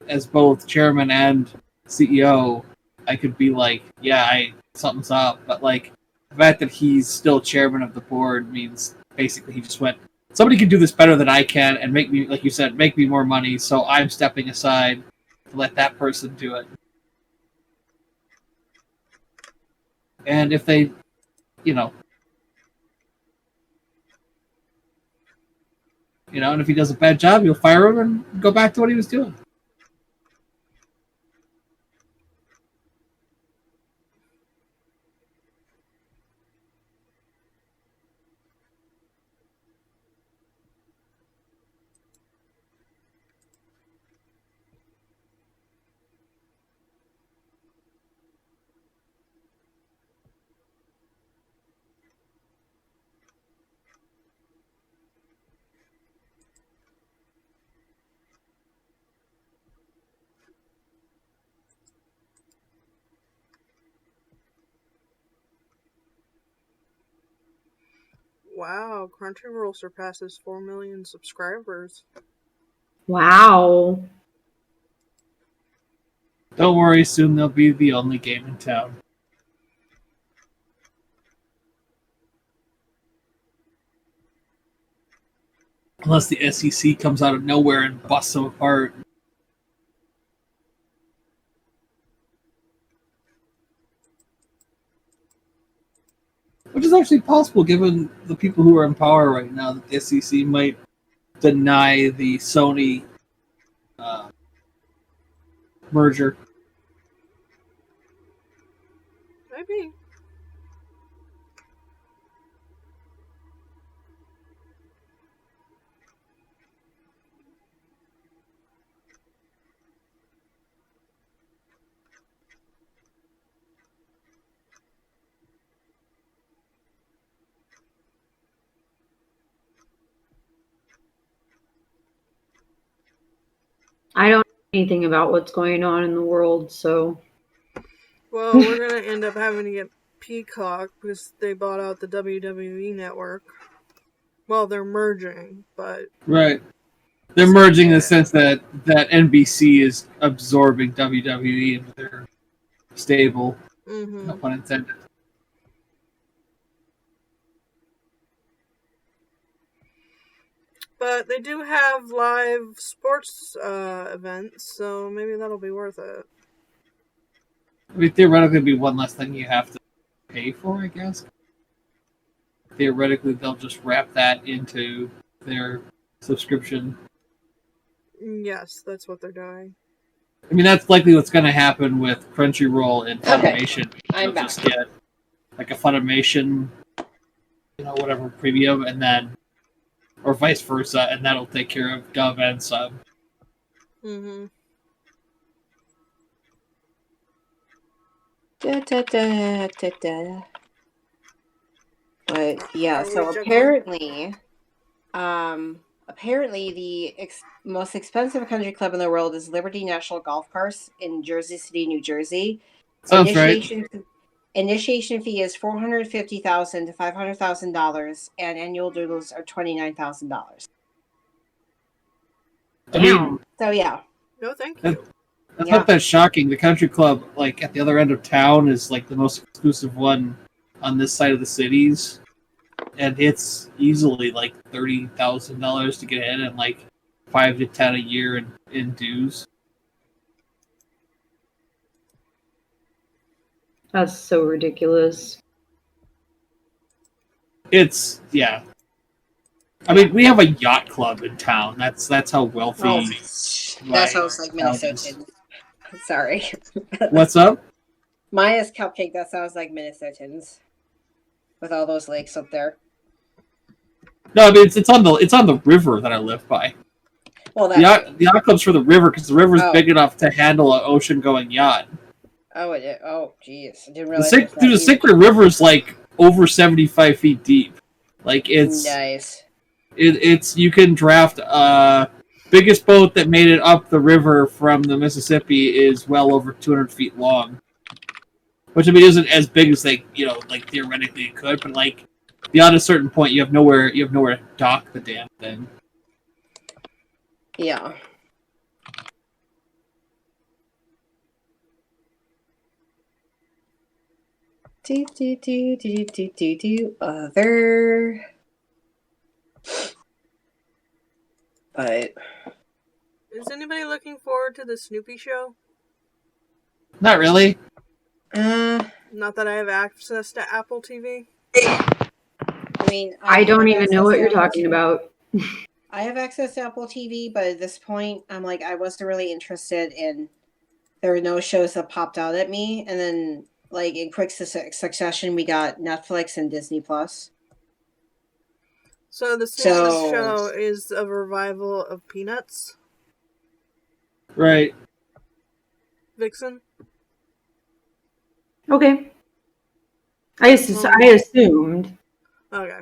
as both chairman and CEO, I could be like, yeah, something's up. But like the fact that he's still chairman of the board means basically he just went, somebody can do this better than I can and make me, like you said, make me more money. So I'm stepping aside to let that person do it. And if they, and if he does a bad job, you'll fire him and go back to what he was doing. Wow, Crunchyroll surpasses 4 million subscribers. Wow. Don't worry, soon they'll be the only game in town. Unless the SEC comes out of nowhere and busts them apart. Which is actually possible given the people who are in power right now, that the SEC might deny the Sony merger. Maybe. I don't know anything about what's going on in the world, so. Well, we're going to end up having to get Peacock because they bought out the WWE network. Well, they're merging, but... Right. They're merging in the sense that NBC is absorbing WWE into their stable. Mm-hmm. No pun intended. But they do have live sports events, so maybe that'll be worth it. I mean, theoretically, it'd be one less thing you have to pay for, I guess. Theoretically, they'll just wrap that into their subscription. Yes, that's what they're doing. I mean, that's likely what's going to happen with Crunchyroll and Funimation. I'm back. Just get like a Funimation, whatever premium, and then, or vice versa, and that'll take care of dub and sub. Mm-hmm. But yeah, Are we so juggling? apparently the most expensive country club in the world is Liberty National Golf Course in Jersey City, New Jersey. Sounds right. Initiation fee is $450,000 to $500,000, and annual dues are $29,000. I mean, So yeah. No, thank you. That's not that shocking. The country club, like at the other end of town, is like the most exclusive one on this side of the cities, and it's easily like $30,000 to get in, and like $5 to $10 a year in dues. That's so ridiculous. It's I mean, we have a yacht club in town. That's how wealthy. That sounds like Minnesotans. Sorry. What's up? Maya's Cupcake. That sounds like Minnesotans, with all those lakes up there. No, I mean it's on the river that I live by. Well, the yacht club's for the river because the river's big enough to handle an ocean-going yacht. Oh, it is. Oh, jeez, I didn't realize. The Syncrude River is like over 75 feet deep. Like it's nice. It's you can draft biggest boat that made it up the river from the Mississippi is well over 200 feet long, which I mean isn't as big as they like theoretically it could, but like beyond a certain point you have nowhere to dock the damn thing. Yeah. Other. But is anybody looking forward to the Snoopy show? Not really. Not that I have access to Apple TV. I mean, I don't even know what you're talking about. I have access to Apple TV, but at this point, I'm like, I wasn't really interested in. There were no shows that popped out at me, and then, like in quick succession, we got Netflix and Disney Plus. So the Snoopy show is a revival of Peanuts. Right. Vixen. Okay. I assumed. Okay.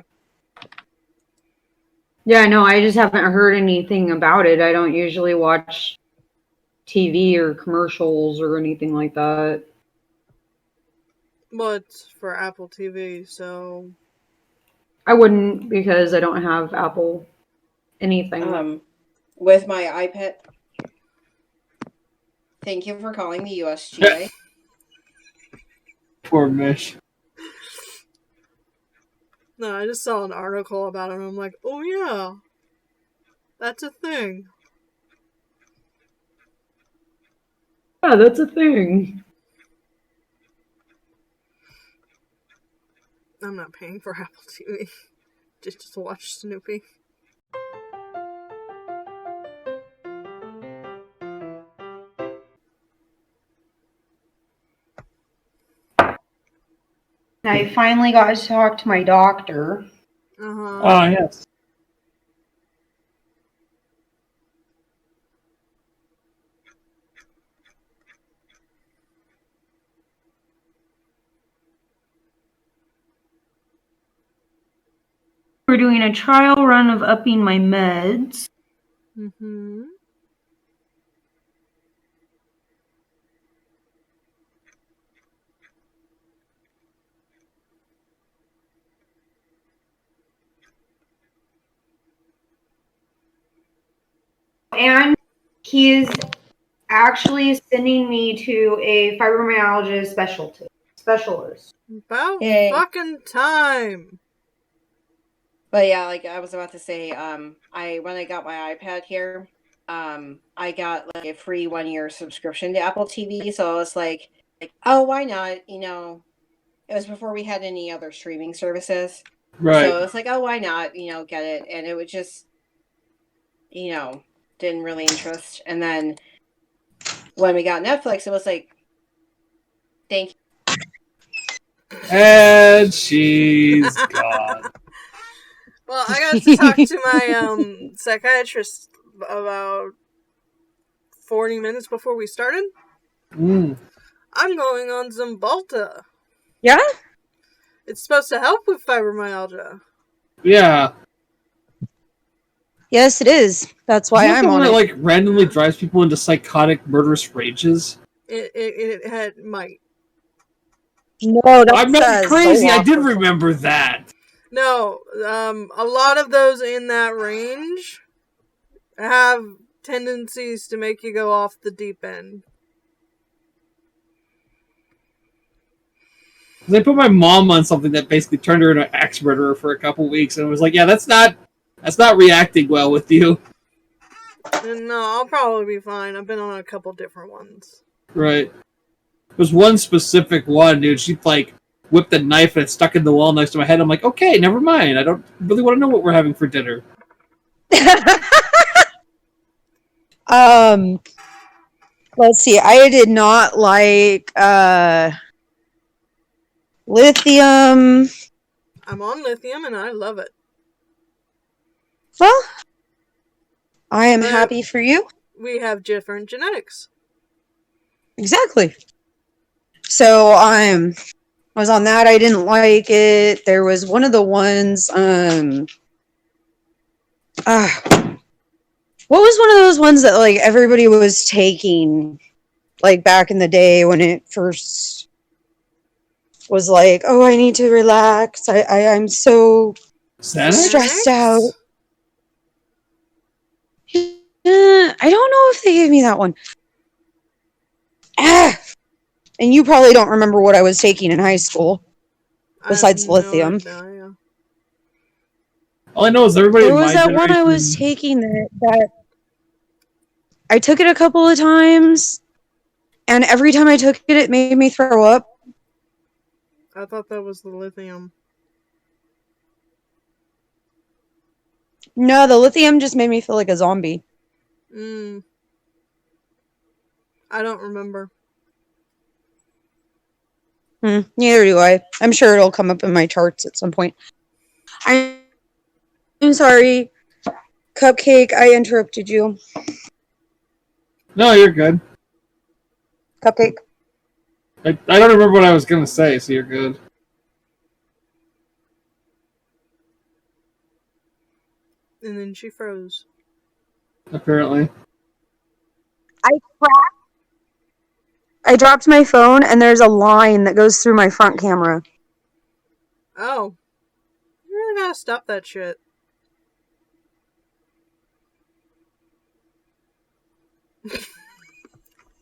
Yeah, no, I just haven't heard anything about it. I don't usually watch TV or commercials or anything like that. Well, it's for Apple TV, so... I wouldn't because I don't have Apple anything. With my iPad... Thank you for calling the USGA. Poor Mish. No, I just saw an article about it and I'm like, oh yeah. That's a thing. Yeah, that's a thing. I'm not paying for Apple TV just to watch Snoopy. I finally got to talk to my doctor. Oh, yes. We're doing a trial run of upping my meds. Mm-hmm. And he is actually sending me to a fibromyalgia specialist. About Yay. fucking time. But yeah, like I was about to say, when I got my iPad here, I got like a free 1-year subscription to Apple TV. So I was like, oh, why not? You know, it was before we had any other streaming services. Right. So it's like, oh, why not? You know, get it. And it would just, you know, didn't really interest. And then when we got Netflix, it was like, thank you. And she's gone. Well, I got to talk to my psychiatrist about 40 minutes before we started. Mm. I'm going on Zymbalta. Yeah? It's supposed to help with fibromyalgia. Yeah. Yes, it is. That's why Isn't that I'm the one on that, it. like, randomly drives people into psychotic, murderous rages? It might. No, that's I'm not crazy. I did Zoloft. remember that. No, a lot of those in that range have tendencies to make you go off the deep end. They put my mom on something that basically turned her into an axe murderer for a couple weeks, and it was like, yeah, that's not reacting well with you. And no, I'll probably be fine. I've been on a couple different ones. Right. There's one specific one, dude. She like whipped a knife and it stuck in the wall next to my head. I'm like, okay, never mind. I don't really want to know what we're having for dinner. Let's see. I did not like lithium. I'm on lithium and I love it. Well, I am But happy for you. we have different genetics. Exactly. So I was on that. I didn't like it. There was one of the ones. What was one of those ones that like everybody was taking, like back in the day when it first was like, oh, I need to relax. I'm so Xanax? stressed out. I don't know if they gave me that one. And you probably don't remember what I was taking in high school, besides lithium. No. All I know is everybody There in was my that one I was generation- taking that I took it a couple of times, and every time I took it, it made me throw up. I thought that was the lithium. No, the lithium just made me feel like a zombie. I don't remember. Neither do I. I'm sure it'll come up in my charts at some point. I'm sorry, Cupcake, I interrupted you. No, you're good. Cupcake. I don't remember what I was going to say, so you're good. And then she froze. Apparently. I dropped my phone, and there's a line that goes through my front camera. Oh. You really gotta stop that shit.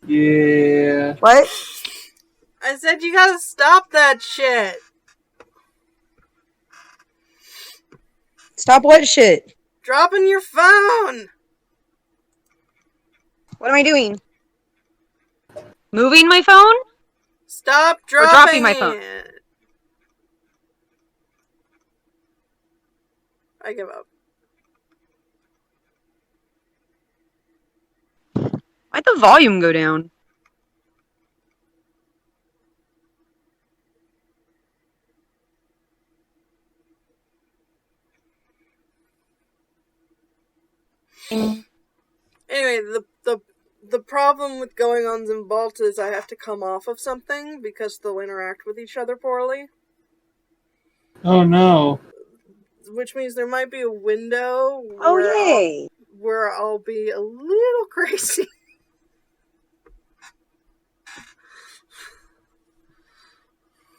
Yeah. What? I said you gotta stop that shit. Stop what shit? dropping your phone. What am I doing? Moving my phone? Stop Or dropping my phone? it. I give up. Why'd the volume go down? Anyway, the problem with going on Zimbalta is I have to come off of something because they'll interact with each other poorly. Oh no. Which means there might be a window Where I'll be a little crazy.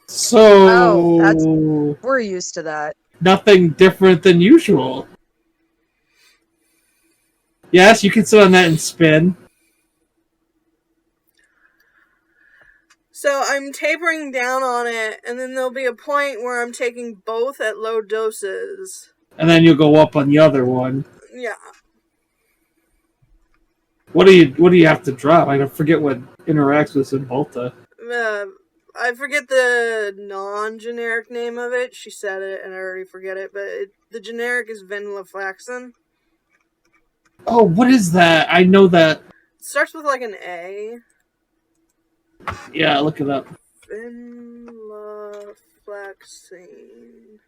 So we're used to that. Nothing different than usual. Yes, you can sit on that and spin. So I'm tapering down on it, and then there'll be a point where I'm taking both at low doses. And then you'll go up on the other one. Yeah. What do you have to drop? I forget what interacts with Zimbalta. I forget the non-generic name of it. She said it, and I already forget it. But the generic is venlafaxine. Oh, what is that? I know that. It starts with like an A. Yeah, look it up. Venlafaxine.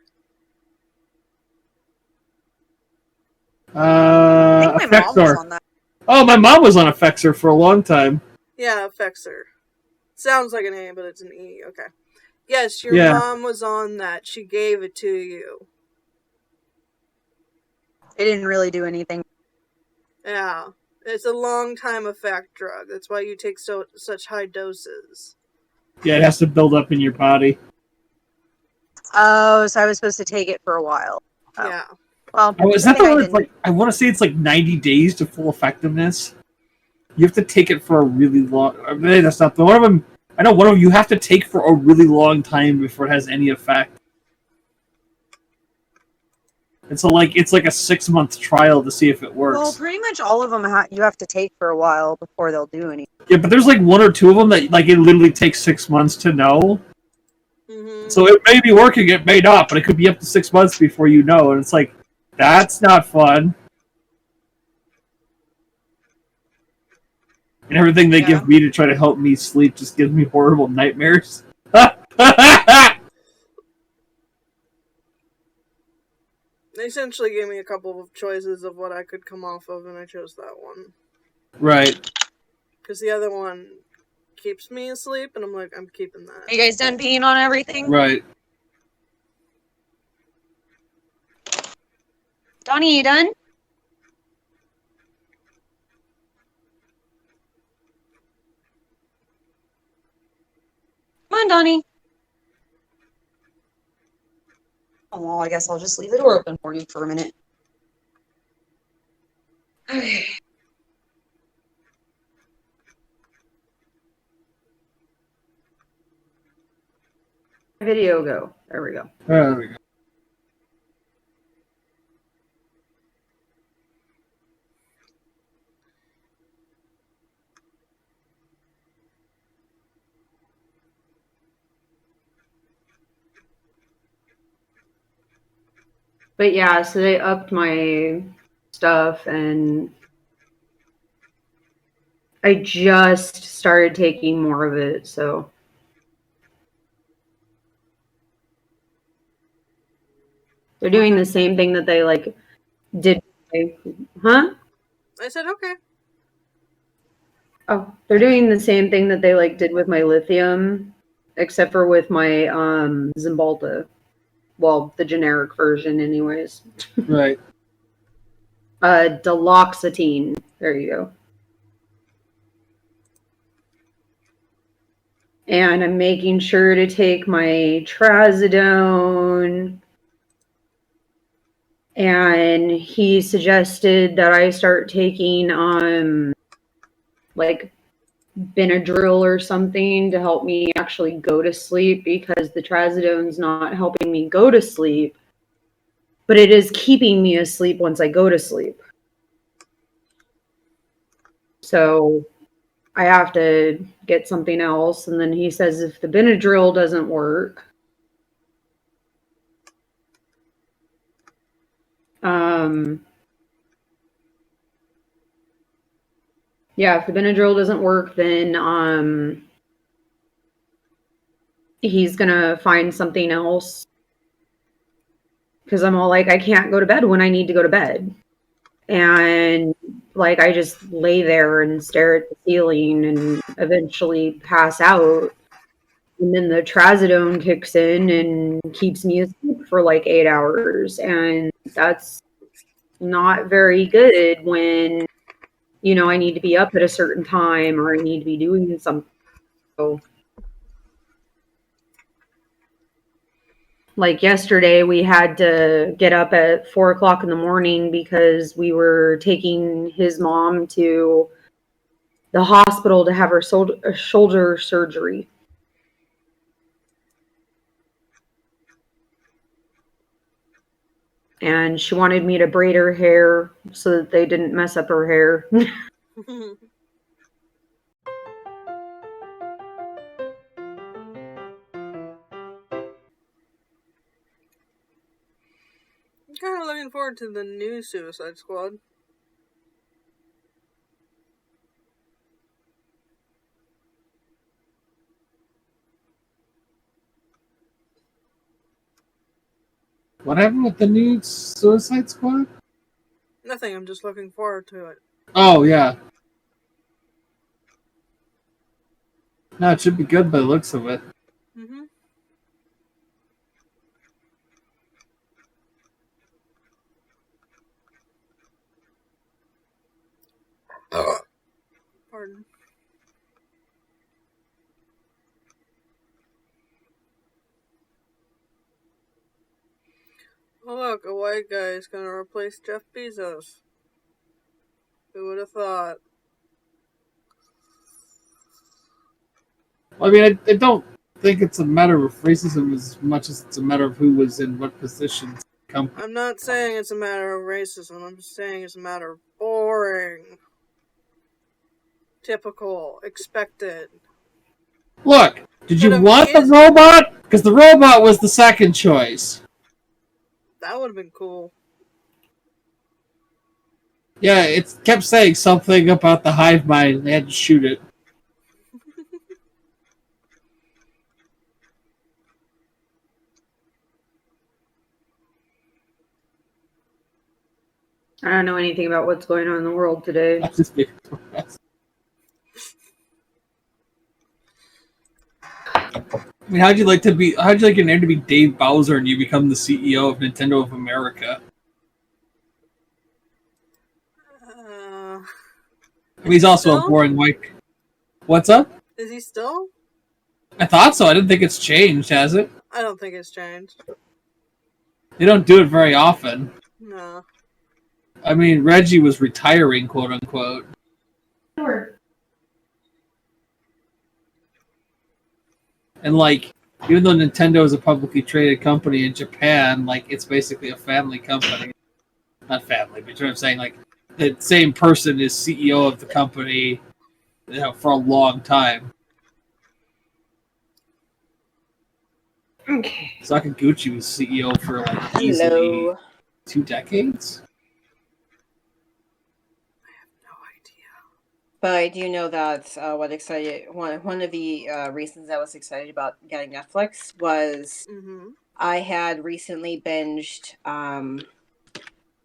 I think my mom was on that. Oh, my mom was on Effexor for a long time. Yeah, Effexor. Sounds like an A, but it's an E. Okay. Yes, your mom was on that. She gave it to you. It didn't really do anything. Yeah. It's a long-time effect drug. That's why you take such high doses. Yeah, it has to build up in your body. Oh, so I was supposed to take it for a while. Oh. Yeah. Well, is that the one that's like, I want to say it's like 90 days to full effectiveness. You have to take it for a really long... Maybe that's not the one of them. I know one of them you have to take for a really long time before it has any effect. It's like a 6-month trial to see if it works. Well, pretty much all of them you have to take for a while before they'll do anything. Yeah, but there's like 1 or 2 of them that like it literally takes 6 months to know. Mm-hmm. So it may be working, it may not, but it could be up to 6 months before you know, and it's like, that's not fun. And everything they give me to try to help me sleep just gives me horrible nightmares. They essentially gave me a couple of choices of what I could come off of, and I chose that one. Right. Because the other one keeps me asleep, and I'm like, I'm keeping that. Are you guys done peeing on everything? Right. Donnie, you done? Come on, Donnie. Oh, well, I guess I'll just leave the door open for you for a minute. Okay. Video go. There we go. There we go. But yeah, so they upped my stuff, and I just started taking more of it, so. They're doing the same thing that they, like, did. Huh? I said, okay. Oh, they're doing the same thing that they, like, did with my lithium, except for with my Zimbalta. Well, the generic version, anyways. Right. Duloxetine. There you go. And I'm making sure to take my trazodone. And he suggested that I start taking, like, Benadryl or something to help me actually go to sleep, because the trazodone's not helping me go to sleep. but it is keeping me asleep once I go to sleep. So I have to get something else. And then he says if the Benadryl doesn't work, if the Benadryl doesn't work, then he's gonna find something else. Because I'm all like, I can't go to bed when I need to go to bed. And like I just lay there and stare at the ceiling and eventually pass out. And then the trazodone kicks in and keeps me asleep for like 8 hours. And that's not very good when, you know, I need to be up at a certain time or I need to be doing something. So, like yesterday, we had to get up at 4 o'clock in the morning because we were taking his mom to the hospital to have her shoulder surgery. And she wanted me to braid her hair so that they didn't mess up her hair. I'm kind of looking forward to the new Suicide Squad. What happened with the new Suicide Squad? Nothing, I'm just looking forward to it. Oh, yeah. No, it should be good by the looks of it. Mm-hmm. Pardon. Oh look, a white guy is gonna replace Jeff Bezos. Who would have thought? I mean, I don't think it's a matter of racism as much as it's a matter of who was in what positions. I'm not saying it's a matter of racism, I'm just saying it's a matter of boring. Typical. Expected. Look, did you want the robot? Because the robot was the second choice. That would have been cool. Yeah, it kept saying something about the hive mind. They had to shoot it. I don't know anything about what's going on in the world today. I just made it depressed. I mean, how'd you like your name to be Dave Bowser and you become the CEO of Nintendo of America? I mean, he's also a boring white. What's up? Is he still? I thought so. I didn't think it's changed, has it? I don't think it's changed. They don't do it very often. No. I mean, Reggie was retiring, quote unquote. Sure. And like, even though Nintendo is a publicly traded company in Japan, like it's basically a family company. Not family, but you know what I'm saying? Like, the same person is CEO of the company, you know, for a long time. Okay. Sakaguchi was CEO for like easily 2 decades. But I do know that one of the reasons I was excited about getting Netflix was I had recently binged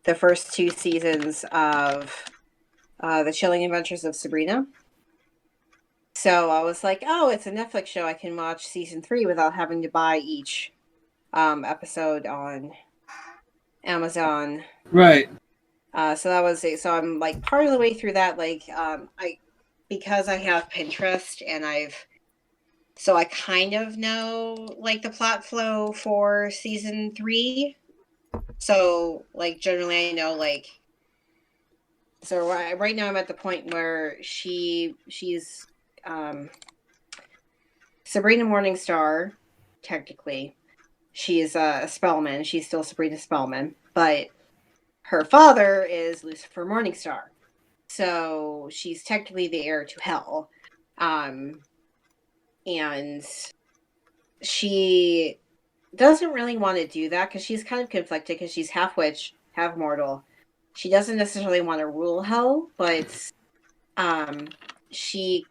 the first 2 seasons of The Chilling Adventures of Sabrina. So I was like, oh, it's a Netflix show. I can watch season 3 without having to buy each episode on Amazon. Right. So that was it. So I'm like part of the way through that. Like, because I have Pinterest and I kind of know like the plot flow for season 3. So like generally I know like. So right now I'm at the point where she's Sabrina Morningstar, technically. She's a Spellman. She's still Sabrina Spellman. but her father is Lucifer Morningstar. So she's technically the heir to hell. And she doesn't really want to do that because she's kind of conflicted because she's half witch, half mortal. She doesn't necessarily want to rule hell, but she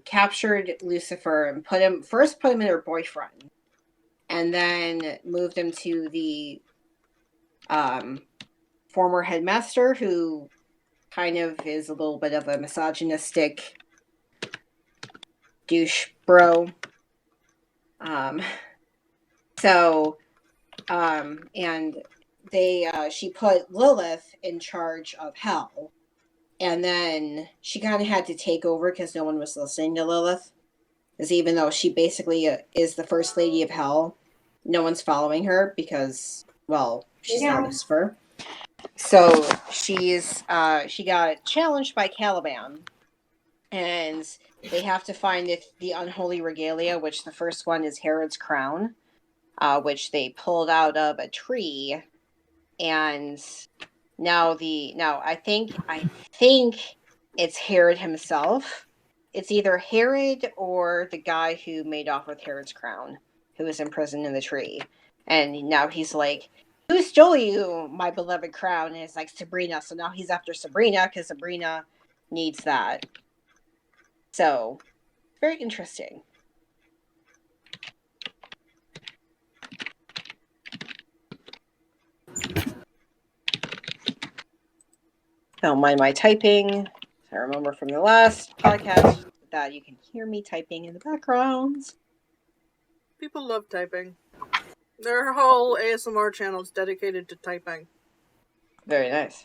captured Lucifer and put him in her boyfriend, and then moved him to the former headmaster, who kind of is a little bit of a misogynistic douche bro. And she put Lilith in charge of hell, and then she kind of had to take over because no one was listening to Lilith. Because even though she basically is the first lady of hell, no one's following her because, well, she's not Lucifer. So she got challenged by Caliban, and they have to find the unholy regalia, which the first one is Herod's crown, which they pulled out of a tree, and now I think it's Herod himself. It's either Herod or the guy who made off with Herod's crown, who was imprisoned in the tree, and now he's like, "Who stole you, my beloved crown?" And it's like Sabrina. So now he's after Sabrina because Sabrina needs that. So, very interesting. Don't mind my typing. I remember from the last podcast that you can hear me typing in the background. People love typing. Their whole ASMR channel is dedicated to typing. Very nice.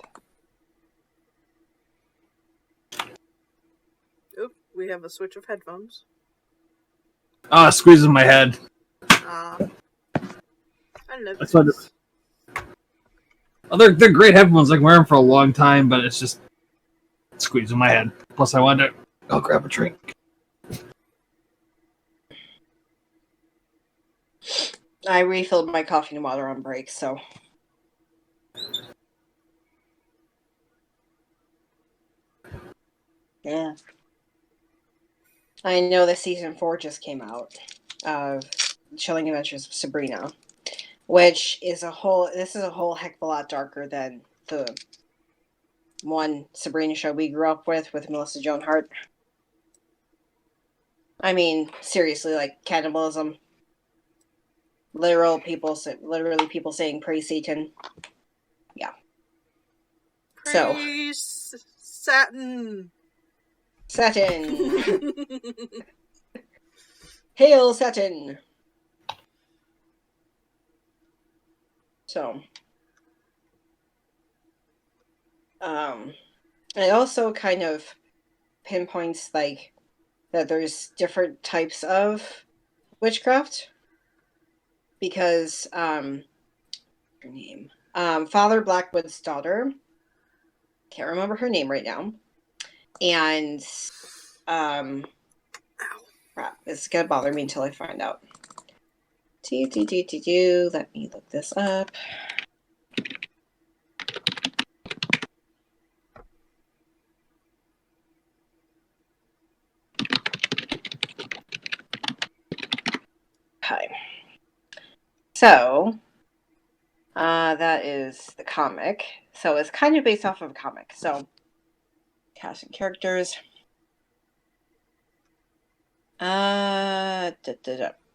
Oop, we have a switch of headphones. Ah, squeezing my head. I love That's what. Oh, they're great headphones. I can wear them for a long time, but it's just squeezing my head. Plus, I wanted to go grab a drink. I refilled my coffee and water on break, so. Yeah. I know that season 4 just came out of Chilling Adventures of Sabrina, which is a whole heck of a lot darker than the one Sabrina show we grew up with Melissa Joan Hart. I mean, seriously, like cannibalism. Literally people saying praise Satan. Yeah. Praise Satin. Satin. Hail Satin. So, it also kind of pinpoints like that there's different types of witchcraft because her name, Father Blackwood's daughter, can't remember her name right now, and crap, it's gonna bother me until I find out. Let me look this up. Okay. So, that is the comic. So it's kind of based off of a comic. So, cast and characters.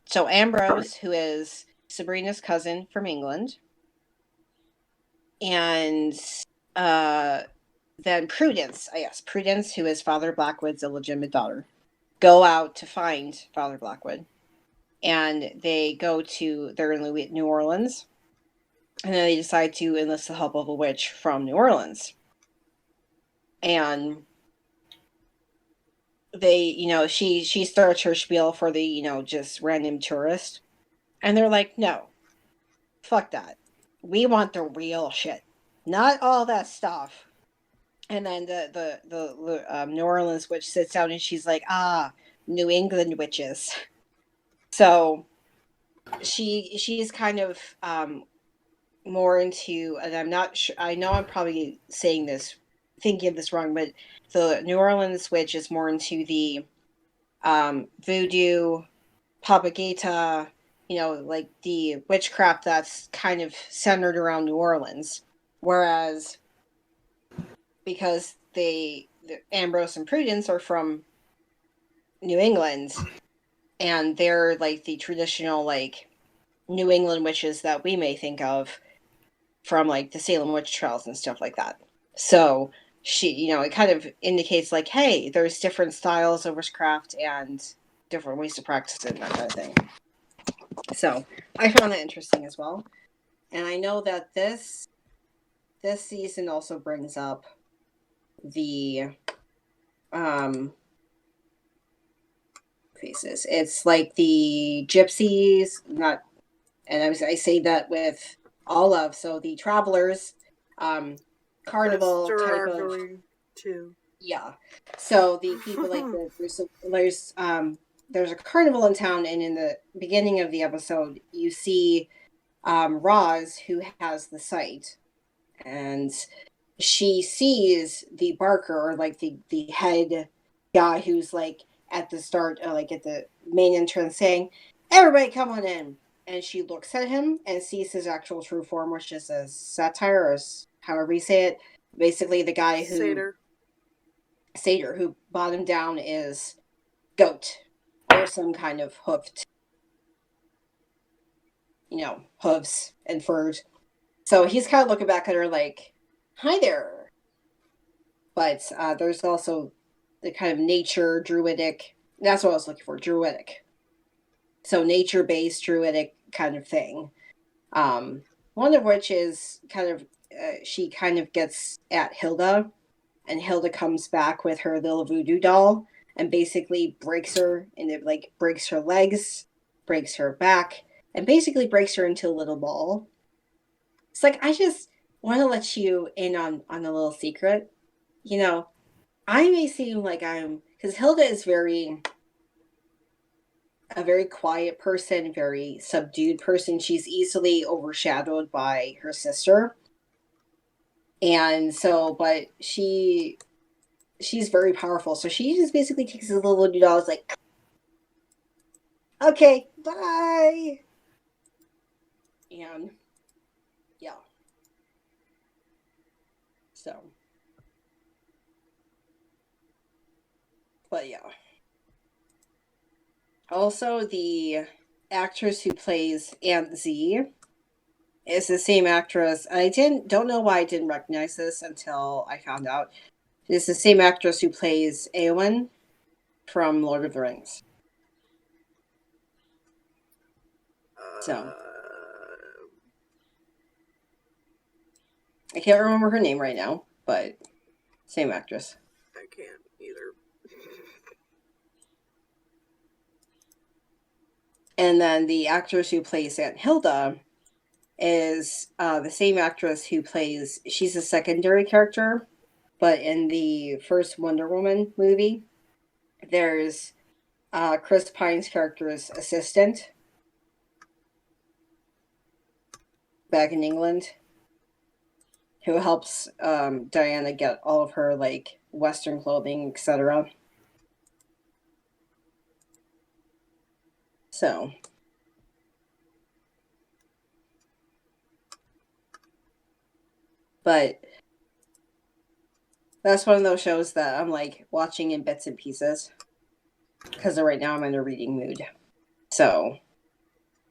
So Ambrose, who is Sabrina's cousin from England, and then Prudence, Prudence, who is Father Blackwood's illegitimate daughter, go out to find Father Blackwood, and they're in New Orleans, and then they decide to enlist the help of a witch from New Orleans, and they, she starts her spiel for the, just random tourist. And they're like, no, fuck that. We want the real shit. Not all that stuff. And then the New Orleans witch sits down and she's like, New England witches. So she's kind of more into, and I'm not sure, I know I'm probably thinking of this wrong, but the New Orleans witch is more into the voodoo, propaganda, like the witchcraft that's kind of centered around New Orleans. Whereas, because Ambrose and Prudence are from New England, and they're like the traditional like New England witches that we may think of from like the Salem witch trials and stuff like that. So she, it kind of indicates like, hey, there's different styles of witchcraft and different ways to practice it and that kind of thing. So I found that interesting as well. And I know that this season also brings up the faces. It's like the gypsies, not, and I say that with all of, so the travelers, carnival type of, too. yeah. So the people like there's a carnival in town, and in the beginning of the episode, you see Roz, who has the sight, and she sees the barker, or like the head guy who's like at the start, like at the main entrance, saying, "Everybody come on in." And she looks at him and sees his actual true form, which is a satyr, or however you say it. Basically, the guy who satyr who brought him down is goat, or some kind of hoofed, hooves and furs. So he's kind of looking back at her like, "Hi there." But there's also the kind of nature druidic. That's what I was looking for, druidic. So nature-based druidic kind of thing. One of which is kind of, she kind of gets at Hilda, and Hilda comes back with her little voodoo doll and basically breaks her, and it like breaks her legs, breaks her back, and basically breaks her into a little ball. It's like, I just want to let you in on a little secret. I may seem like because Hilda is a very quiet person, very subdued person. She's easily overshadowed by her sister. And so, but she's very powerful. So she just basically takes his little doll, is like, "Okay, bye." And yeah. So, but yeah. Also, the actress who plays Aunt Z is the same actress. I don't know why I didn't recognize this until I found out. It's the same actress who plays Eowyn from Lord of the Rings. So I can't remember her name right now, but same actress. I can't either. And then the actress who plays Aunt Hilda is the same actress who plays, she's a secondary character, but in the first Wonder Woman movie, there's Chris Pine's character's assistant back in England, who helps Diana get all of her like Western clothing, etc. So, but that's one of those shows that I'm like watching in bits and pieces, because right now I'm in a reading mood. So,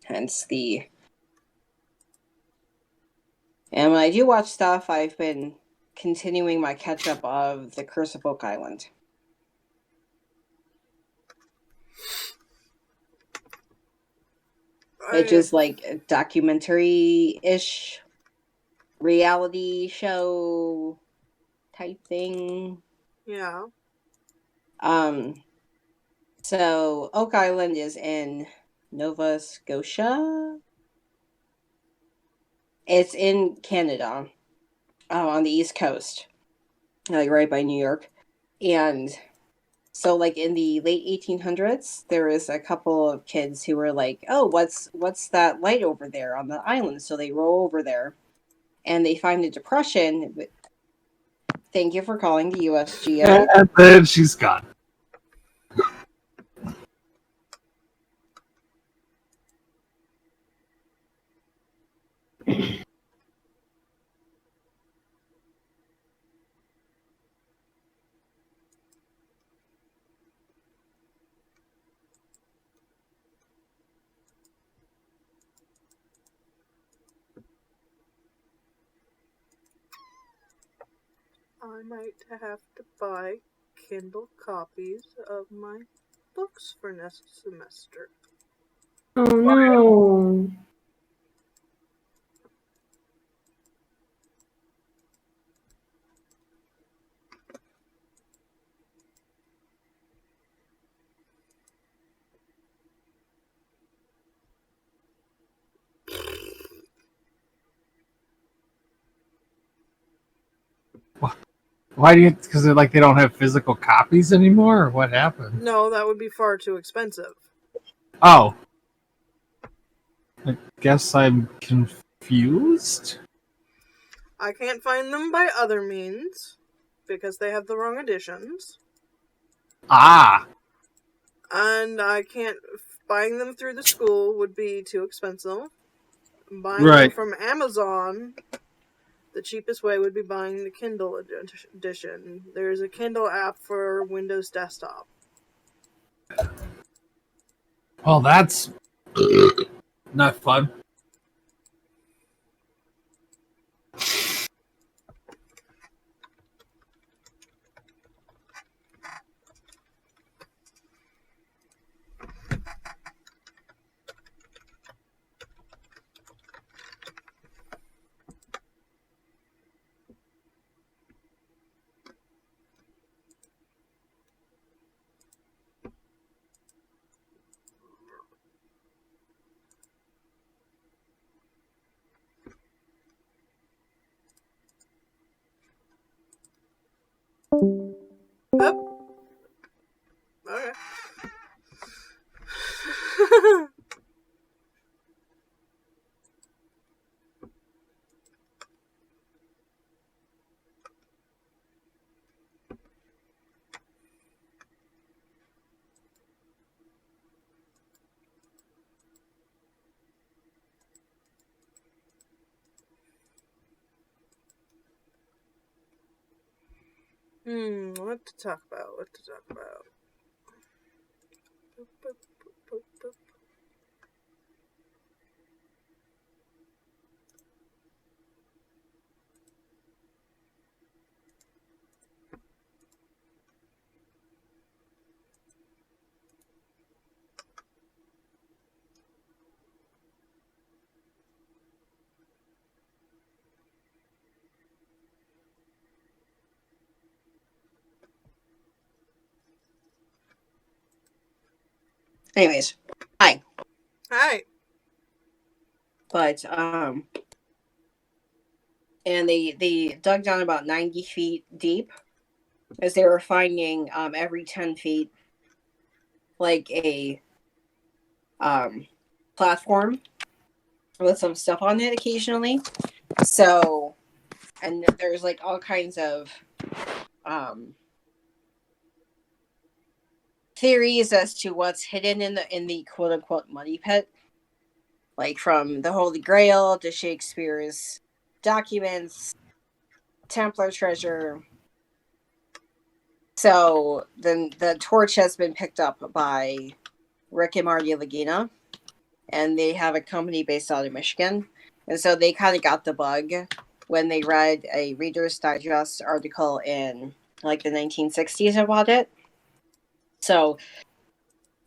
hence the. And when I do watch stuff, I've been continuing my catch up of The Curse of Oak Island. Which is like a documentary-ish reality show type thing. Yeah. So Oak Island is in Nova Scotia. It's in Canada, on the East Coast, like right by New York. And so, like in the late 1800s, there was a couple of kids who were like, "Oh, what's that light over there on the island?" So they roll over there, and they find a depression. Thank you for calling the USGA. And then she's gone. I might have to buy Kindle copies of my books for next semester. Oh no. Why do you? Because they don't have physical copies anymore, or what happened? No, that would be far too expensive. Oh, I guess I'm confused. I can't find them by other means because they have the wrong editions. Ah, And I can't. Buying them through the school would be too expensive. Buying them right. from Amazon, the cheapest way would be buying the Kindle edition. There's a Kindle app for Windows Desktop. Well, that's not fun. Up. Okay. What to talk about? Boop, boop, boop, boop, boop. Anyways, hi. Hi. But and they dug down about 90 feet deep, as they were finding every 10 feet like a platform with some stuff on it occasionally. So, and there's like all kinds of theories as to what's hidden in the quote unquote money pit, like from the Holy Grail to Shakespeare's documents, Templar treasure. So then the torch has been picked up by Rick and Marty Lagina, and they have a company based out of Michigan. And so they kind of got the bug when they read a Reader's Digest article in like the 1960s about it. So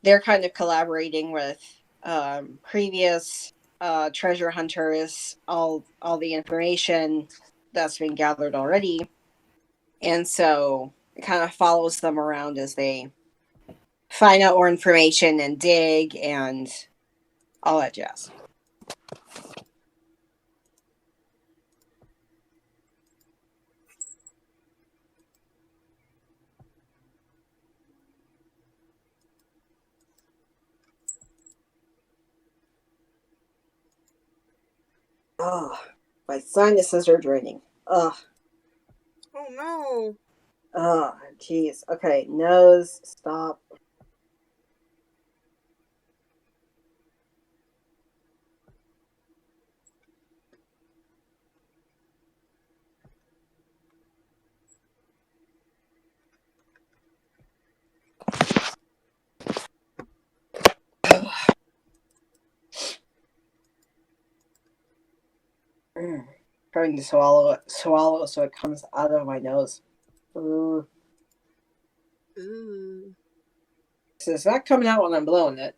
they're kind of collaborating with previous treasure hunters, all the information that's been gathered already. And so it kind of follows them around as they find out more information and dig and all that jazz. Oh, My sinuses are draining. Ugh. Oh no. Ugh. Jeez. Okay. Nose. Stop. Trying to swallow so it comes out of my nose. Ooh. Ooh. So it's not coming out when I'm blowing it.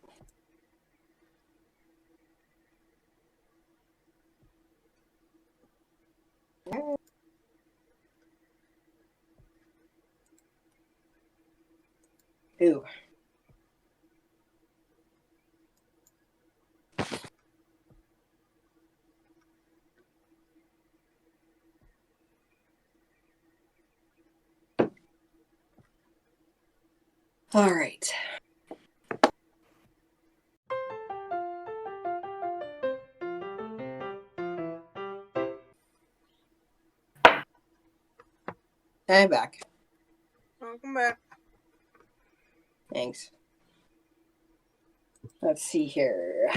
Ooh. All right. I'm back. Welcome back. Thanks. Let's see here.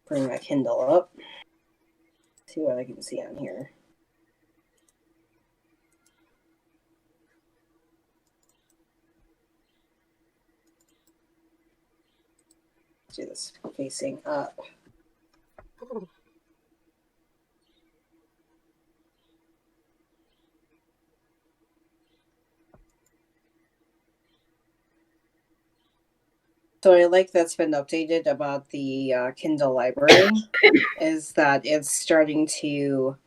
Bring my Kindle up. See what I can see on here. Let's do this facing up. Oh. So I like that's been updated about the Kindle library is that it's starting to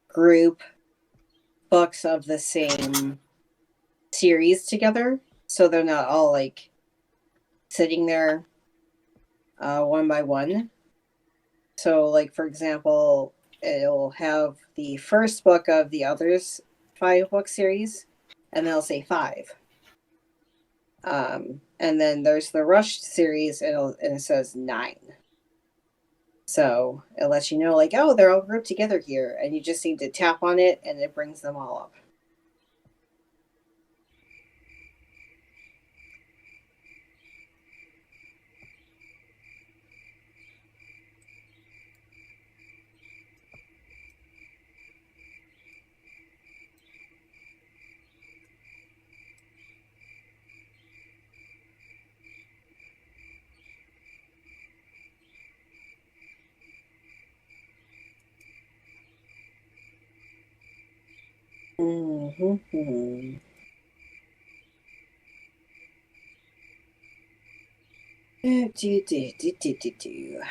group books of the same series together, so they're not all like sitting there one by one. So, like for example, it'll have the first book of the others 5-book series, and they'll say 5. And then there's the Rush series, and it says 9. So it lets you know, like, oh, they're all grouped together here, and you just need to tap on it, and it brings them all up. Mm-hmm. Do.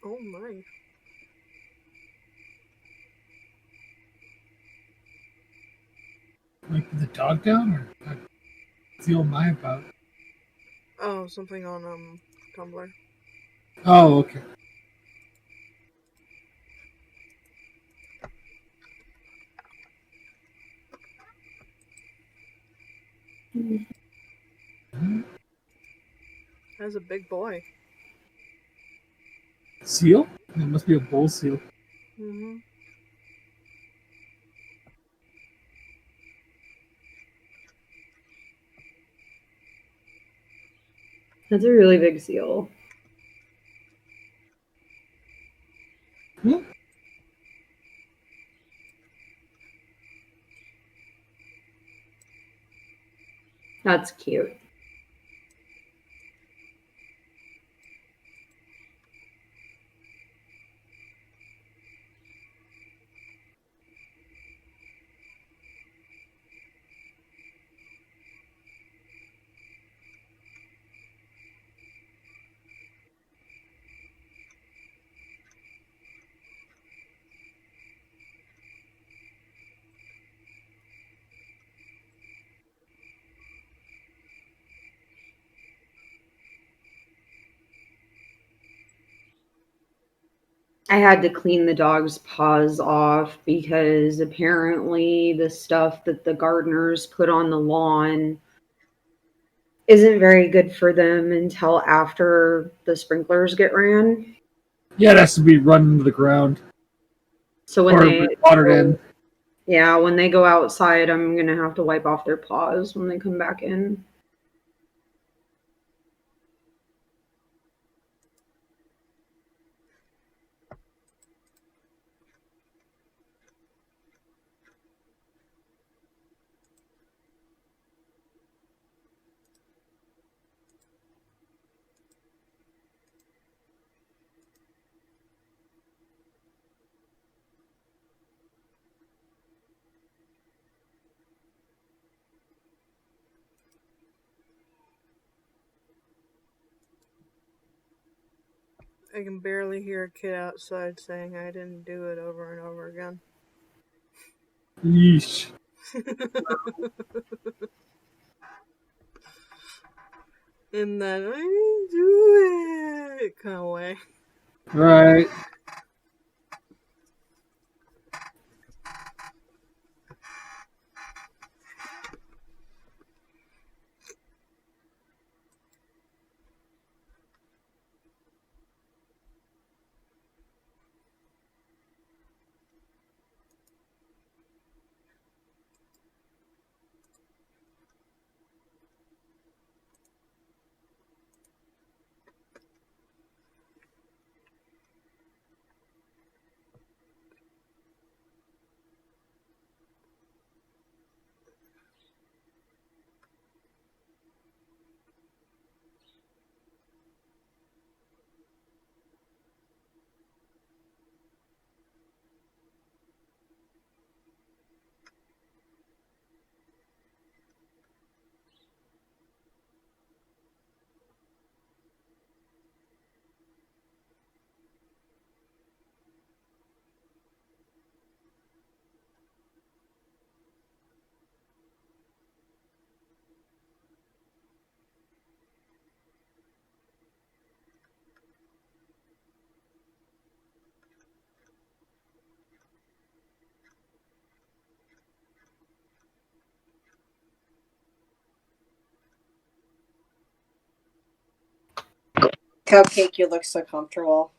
Oh my. Like the dog down, or what's the old my about? Oh, something on Tumblr. Oh, okay. That's a big boy. Seal? It must be a bull seal. Mm-hmm. That's a really big seal. Hmm? That's cute. I had to clean the dog's paws off because apparently the stuff that the gardeners put on the lawn isn't very good for them until after the sprinklers get ran. Yeah, it has to be run into the ground. So when Or they watered in. Yeah, when they go outside, I'm gonna have to wipe off their paws when they come back in. I can barely hear a kid outside saying I didn't do it over and over again. Yeesh. In that I didn't do it kind of way. Right. Cupcake, you look so comfortable.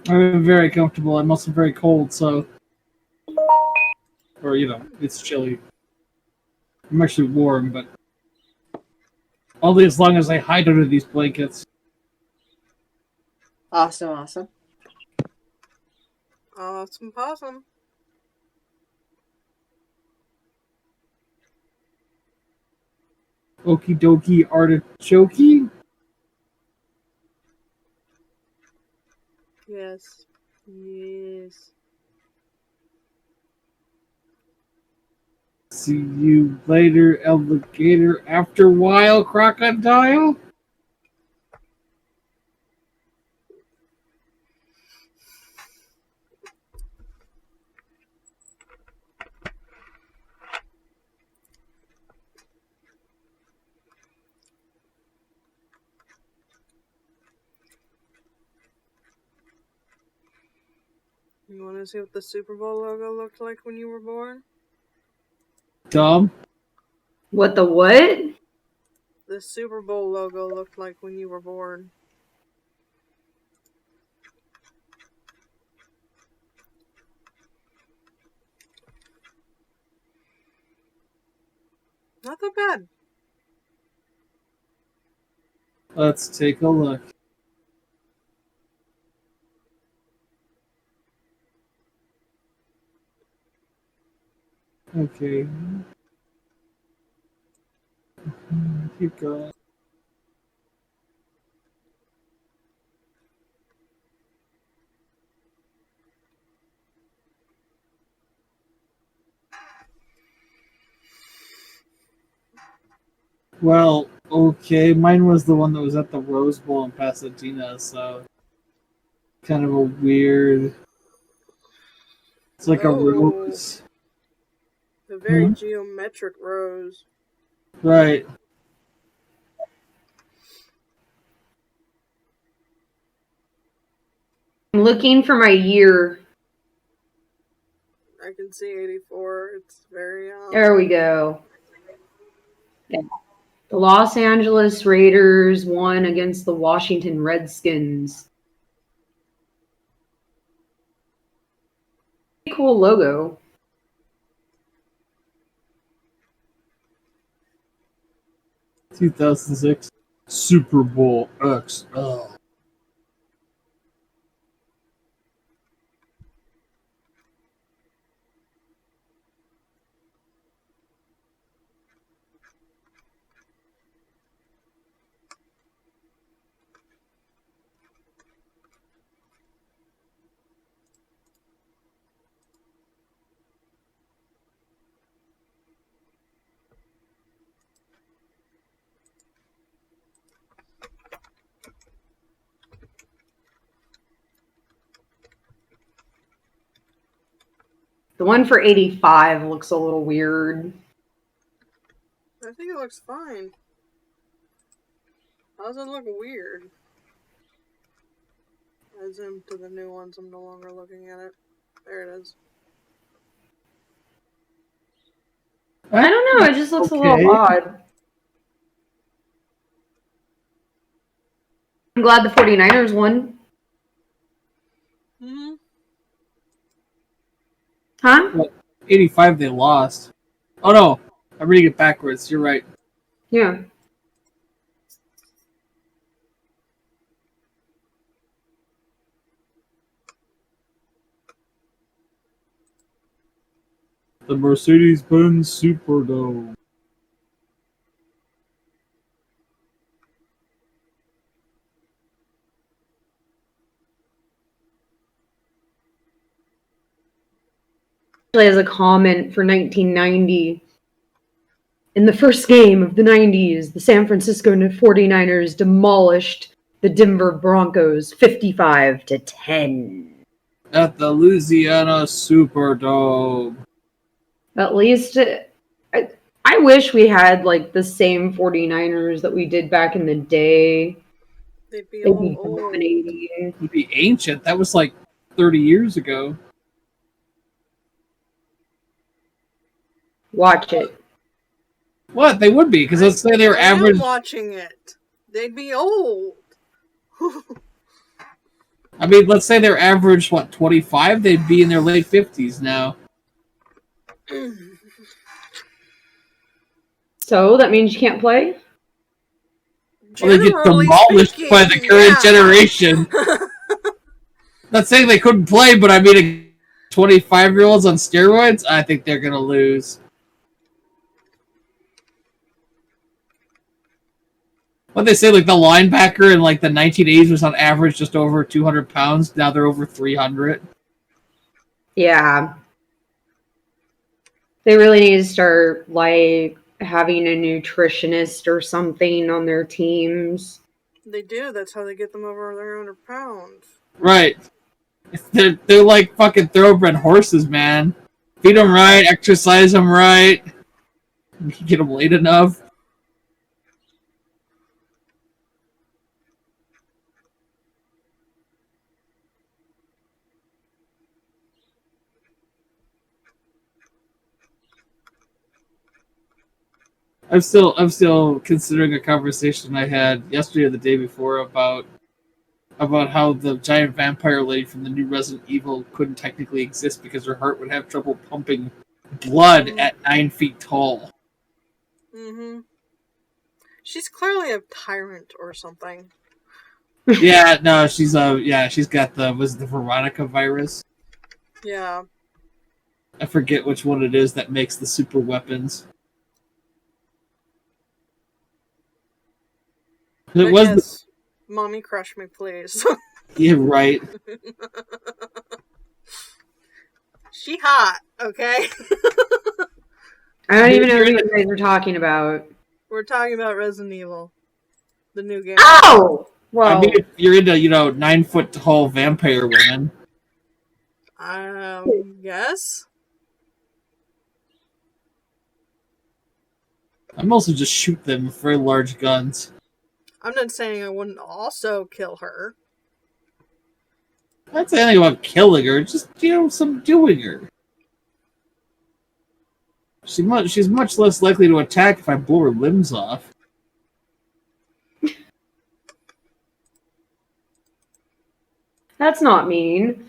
I'm very comfortable. I'm also very cold, so. Or, it's chilly. I'm actually warm, but. Only as long as I hide under these blankets. Awesome, awesome. Awesome possum. Okie dokie artichoke. Yes. Yes. See you later, alligator. After while, crocodile. You want to see what the Super Bowl logo looked like when you were born? Dumb. What the what? The Super Bowl logo looked like when you were born. Not that bad. Let's take a look. Okay. Keep going. Well, okay. Mine was the one that was at the Rose Bowl in Pasadena, so kind of a weird. It's like a rose. A very geometric rose. Right. I'm looking for my year. I can see 84. It's very There we go. Yeah. The Los Angeles Raiders won against the Washington Redskins. Pretty cool logo. – 2006 Super Bowl XL. The one for 85 looks a little weird. I think it looks fine. How does it look weird? I zoomed to the new ones. I'm no longer looking at it. There it is. I don't know. It just looks a little odd. I'm glad the 49ers won. Mm-hmm. Huh? What, 85 they lost. Oh no, I'm reading it backwards. You're right. Yeah. The Mercedes-Benz Superdome. As a comment for 1990. In the first game of the 90s, the San Francisco 49ers demolished the Denver Broncos 55-10. At the Louisiana Superdome. At least, I wish we had like the same 49ers that we did back in the day. They'd be They'd all be old. dominating. It'd be ancient. That was like 30 years ago. Watch it. What? They would be, because let's say they were average. I'm watching it. They'd be old. I mean, let's say they're average, what, 25? They'd be in their late 50s now. So that means you can't play? Well, they get demolished by the current generation. Not saying they couldn't play, but I mean, 25-year-olds on steroids, I think they're going to lose. What they say, like the linebacker in like the 1980s was on average just over 200 pounds. Now they're over 300. Yeah. They really need to start like having a nutritionist or something on their teams. They do. That's how they get them over their 100 pounds. Right. They're like fucking thoroughbred horses, man. Feed them right, exercise them right. Get them late enough. I'm still considering a conversation I had yesterday or the day before about how the giant vampire lady from the new Resident Evil couldn't technically exist because her heart would have trouble pumping blood at 9 feet tall. Mm-hmm. She's clearly a tyrant or something. Yeah, no, she's got the Veronica virus. Yeah. I forget which one it is that makes the super weapons. It was yes. Mommy, crush me, please. Yeah, right. She hot, okay? I don't even know what you guys are talking about. We're talking about Resident Evil. The new game. Oh! Well, I mean, if you're into, 9 foot tall vampire women. Yes. I mostly just shoot them with very large guns. I'm not saying I wouldn't also kill her. Not saying anything about killing her, just, subduing her. She's much less likely to attack if I blow her limbs off. That's not mean.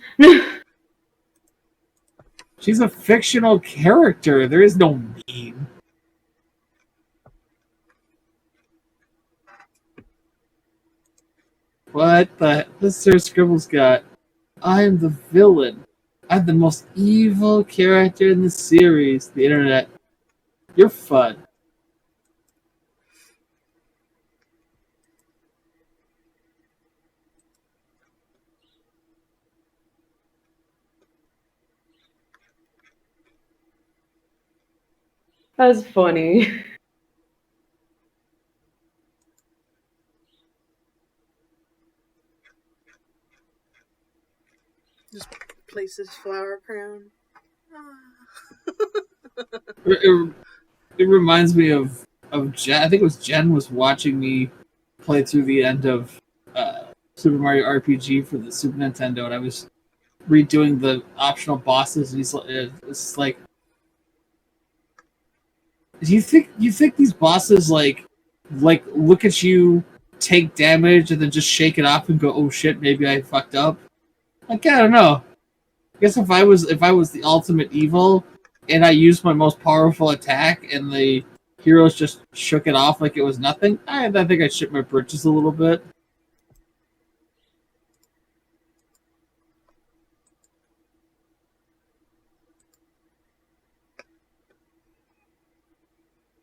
She's a fictional character. There is no mean. What the? Mr. Scribble's got. I'm the villain. I'm the most evil character in the series. The internet. You're fun. That's funny. Just places flower crown. It reminds me of Jen. I think it was Jen was watching me play through the end of Super Mario RPG for the Super Nintendo, and I was redoing the optional bosses, and it's like, do you think these bosses like look at you, take damage, and then just shake it off and go, oh shit, maybe I fucked up? Like, I don't know. I guess if I was the ultimate evil and I used my most powerful attack and the heroes just shook it off like it was nothing, I think I'd shit my britches a little bit.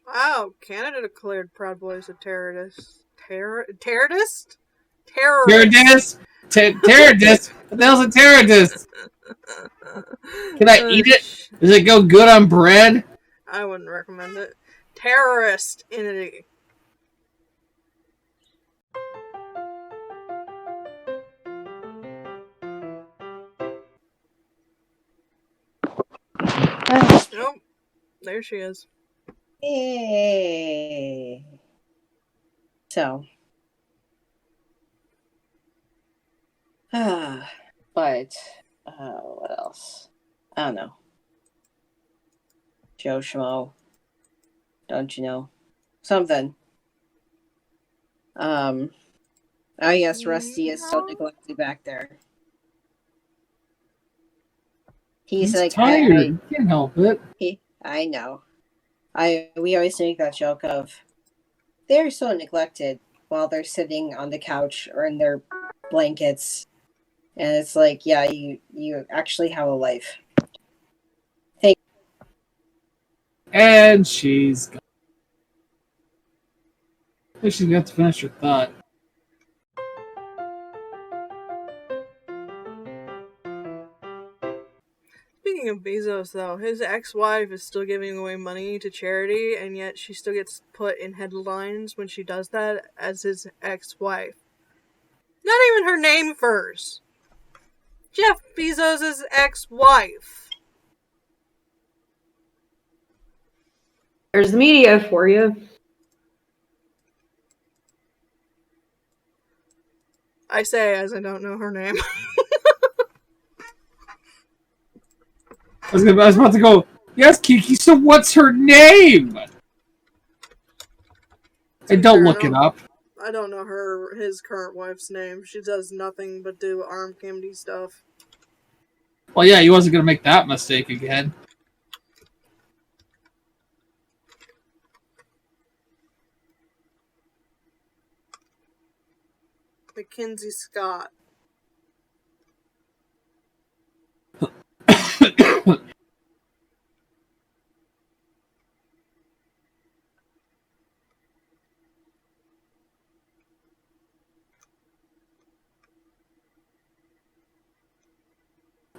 Wow, Canada declared Proud Boys a terrorist. Terrorist? Terrorist? Terrorist? What the hell's a terrorist? Can I eat it? Does it go good on bread? I wouldn't recommend it. Terrorist entity. Nope. There she is. Yay. So. But, what else? I don't know. Joe Schmo. Don't you know? Something. Oh yes, Rusty is so neglected back there. He's like, tired. You can't help it. I know. We always make that joke of they're so neglected while they're sitting on the couch or in their blankets, and it's like, yeah, you actually have a life. And she's gone. I think she's got to finish her thought. Speaking of Bezos, though, his ex-wife is still giving away money to charity, and yet she still gets put in headlines when she does that as his ex-wife. Not even her name first. Jeff Bezos' ex-wife. There's the media for you. I say as I don't know her name. I was about to go, yes, Kiki, so what's her name? And don't look it up. I don't know his current wife's name. She does nothing but do arm candy stuff. Well, yeah, he wasn't going to make that mistake again. Mackenzie Scott.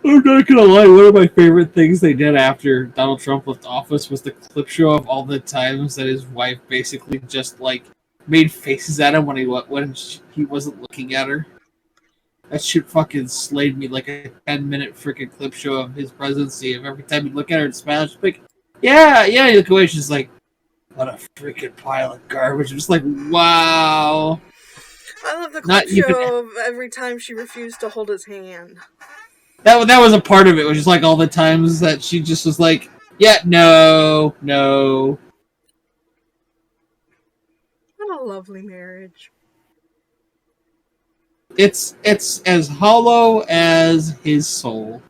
I'm not gonna lie, one of my favorite things they did after Donald Trump left office was the clip show of all the times that his wife basically just like made faces at him when he wasn't looking at her. That shit fucking slayed me, like a 10-minute freaking clip show of his presidency. Of every time he'd look at her and smile, she'd be like, yeah, you look away, she's like, what a freaking pile of garbage. I'm just like, wow. I love the clip show of every time she refused to hold his hand. That was a part of it, which is like all the times that she just was like, yeah, no. What a lovely marriage. It's as hollow as his soul.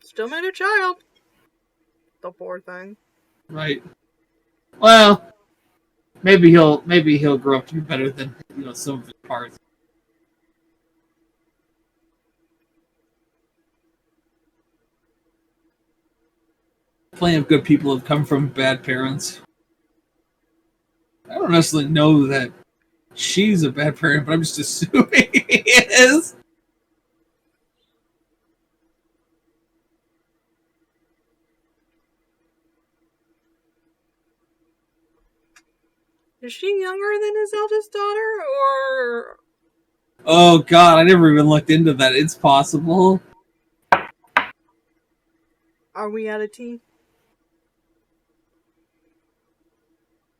Still made a child. The poor thing. Right. Well, maybe he'll grow up to be better than some of his parts. Plenty of good people have come from bad parents. I don't necessarily know that she's a bad parent, but I'm just assuming he is. Is she younger than his eldest daughter, or... Oh god, I never even looked into that. It's possible. Are we out of tea?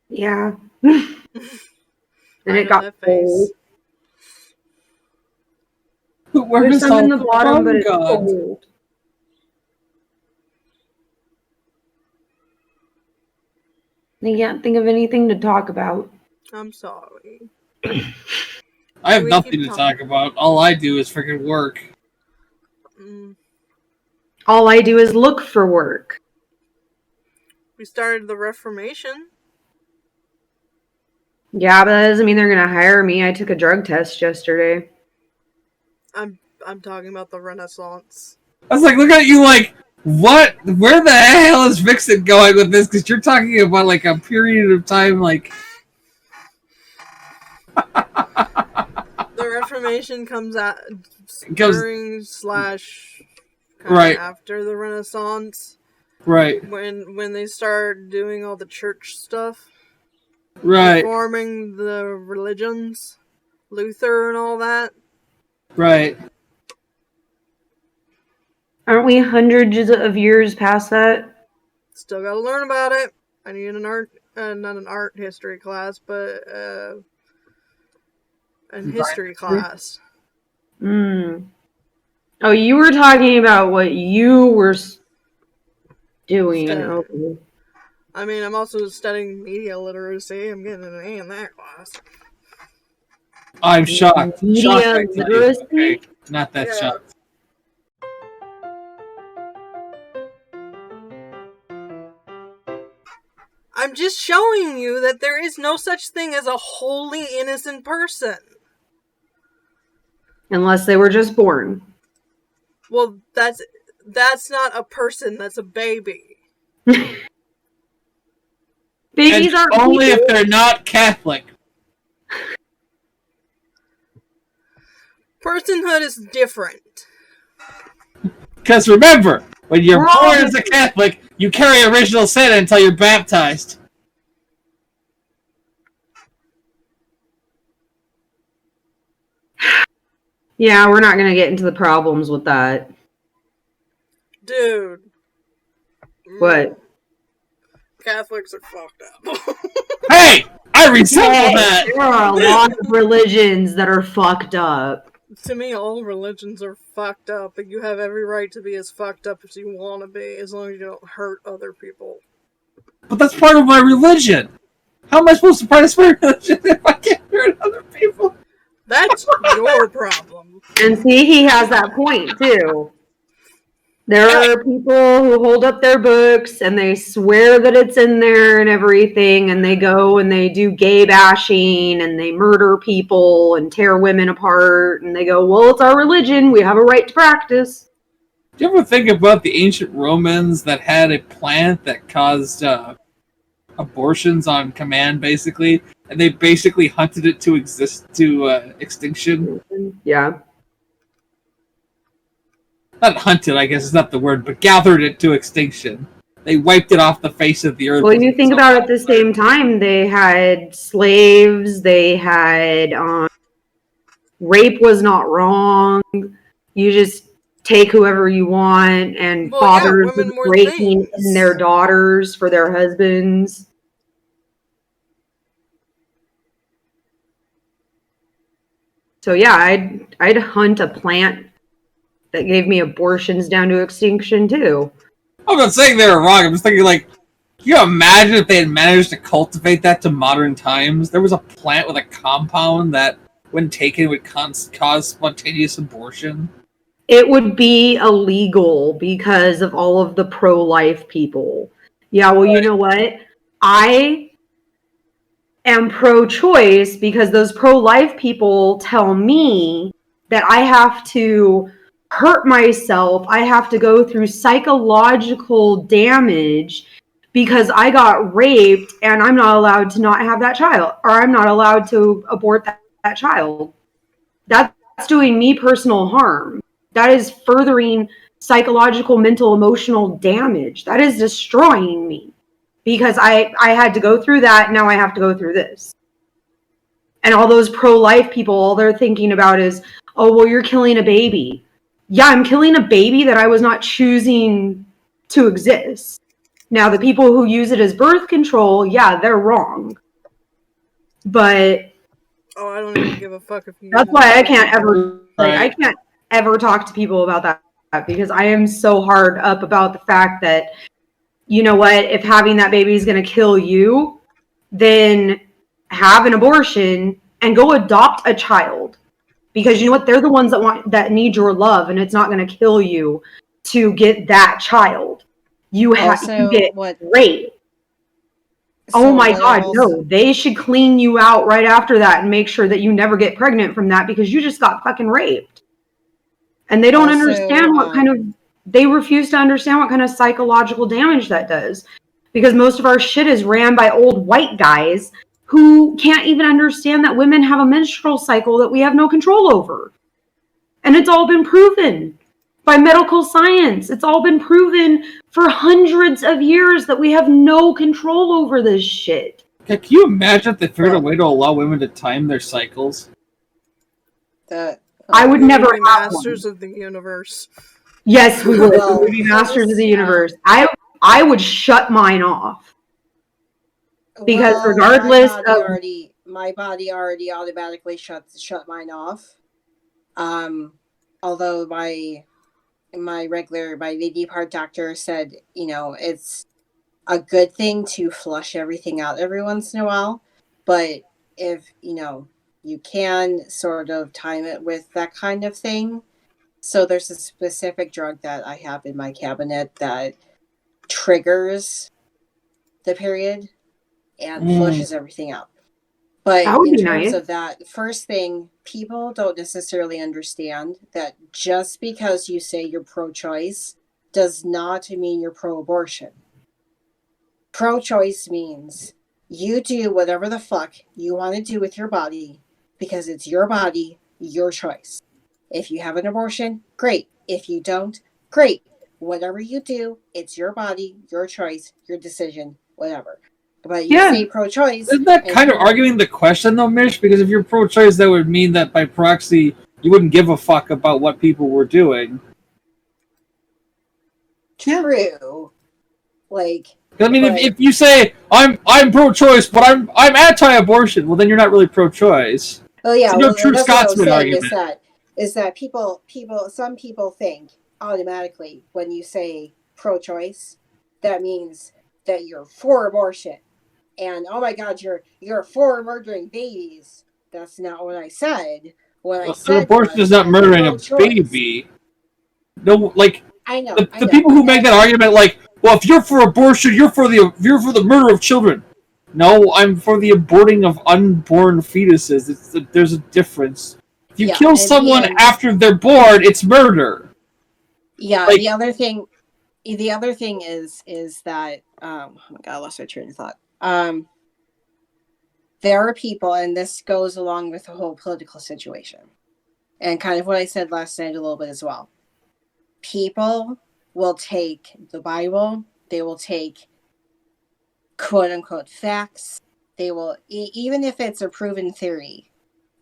Yeah. And it got cold. Where's some in the bottom, but it's cold. I can't think of anything to talk about. I'm sorry. I have nothing to talk about. All I do is freaking work. All I do is look for work. We started the Reformation. Yeah, but that doesn't mean they're gonna hire me. I took a drug test yesterday. I'm talking about the Renaissance. I was like, look at you, like, what? Where the hell is Vixen going with this? Because you're talking about like a period of time, like. The Reformation comes out during / right after the Renaissance. Right. When they start doing all the church stuff. Right. Reforming the religions. Luther and all that. Right. Aren't we hundreds of years past that? Still gotta learn about it. I need an art, not an art history class, but an history class. Oh, you were talking about what you were doing. Okay. I mean, I'm also studying media literacy. I'm getting an A in that class. I'm shocked. Media literacy? Okay. Not that shocked. I'm just showing you that there is no such thing as a wholly innocent person. Unless they were just born. Well, that's not a person, that's a baby. Babies aren't only people. If they're not Catholic. Personhood is different. Because remember, when you're born as a Catholic, you carry original sin until you're baptized. Yeah, we're not going to get into the problems with that. Dude. What? Catholics are fucked up. Hey! I resemble that! There are a lot of religions that are fucked up. To me, all religions are fucked up, but you have every right to be as fucked up as you want to be, as long as you don't hurt other people. But that's part of my religion. How am I supposed to practice my religion if I can't hurt other people? That's your problem. And see, he has that point, too. There are people who hold up their books and they swear that it's in there and everything, and they go and they do gay bashing and they murder people and tear women apart, and they go, well, it's our religion, we have a right to practice. Do you ever think about the ancient Romans that had a plant that caused abortions on command, basically, and they basically hunted it to extinction? Yeah. Not hunted, I guess is not the word, but gathered it to extinction. They wiped it off the face of the earth. Well, you think about it at the same time, they had slaves, they had rape was not wrong. You just take whoever you want, and fathers were breaking in their daughters for their husbands. So yeah, I'd hunt a plant that gave me abortions down to extinction too. I'm not saying they were wrong. I'm just thinking, like, can you imagine if they had managed to cultivate that to modern times? There was a plant with a compound that, when taken, would cause spontaneous abortion. It would be illegal because of all of the pro-life people. Yeah, well, you know what? I am pro-choice because those pro-life people tell me that I have to hurt myself. I have to go through psychological damage because I got raped and I'm not allowed to not have that child, or I'm not allowed to abort that child. That's doing me personal harm. That is furthering psychological, mental, emotional damage. That is destroying me because I had to go through that. Now I have to go through this. And all those pro-life people, all they're thinking about is, oh, well, you're killing a baby. Yeah, I'm killing a baby that I was not choosing to exist. Now, the people who use it as birth control, yeah, they're wrong. But Oh, I don't even give a fuck if you. that's why I can't ever, I can't ever talk to people about that because I am so hard up about the fact that, you know what, if having that baby is going to kill you, then have an abortion and go adopt a child, because you know what, they're the ones that need your love, and it's not going to kill you to get that child. You get raped. Oh my God, no. They should clean you out right after that and make sure that you never get pregnant from that because you just got fucking raped. And they don't understand they refuse to understand what kind of psychological damage that does. Because most of our shit is ran by old white guys who can't even understand that women have a menstrual cycle that we have no control over. And it's all been proven by medical science. It's all been proven for hundreds of years that we have no control over this shit. Can you imagine if they figured a way to allow women to time their cycles? I would never be masters of the universe. Yes, we would. We would be masters of the universe. I would shut mine off. Because regardless my body already automatically shut mine off. Although my VD part doctor said, you know, it's a good thing to flush everything out every once in a while, but if, you know, you can sort of time it with that kind of thing. So there's a specific drug that I have in my cabinet that triggers the period and flushes everything out. But in terms of that, first thing, people don't necessarily understand that just because you say you're pro-choice does not mean you're pro-abortion. Pro-choice means you do whatever the fuck you want to do with your body because it's your body, your choice. If you have an abortion, great. If you don't, great. Whatever you do, it's your body, your choice, your decision, whatever. But you say pro-choice. Isn't that kind of arguing the question, though, Mish? Because if you're pro-choice, that would mean that by proxy, you wouldn't give a fuck about what people were doing. True. Like, I mean, if you say I'm pro-choice, but I'm anti-abortion, well, then you're not really pro-choice. Oh yeah, it's no true Scotsman argument. Is that some people think automatically when you say pro-choice, that means that you're for abortion, and oh my God, you're for murdering babies. That's not what I said. What I said abortion is not murdering a baby. No, like I know the people who make that argument, like, well, if you're for abortion, you're for the murder of children. No, I'm for the aborting of unborn fetuses. There's a difference. If you kill someone after they're born, it's murder. Yeah. Like, the other thing is that oh my God, I lost my train of thought. There are people, and this goes along with the whole political situation, and kind of what I said last night a little bit as well. People will take the Bible, they will take quote unquote facts, they will, even if it's a proven theory,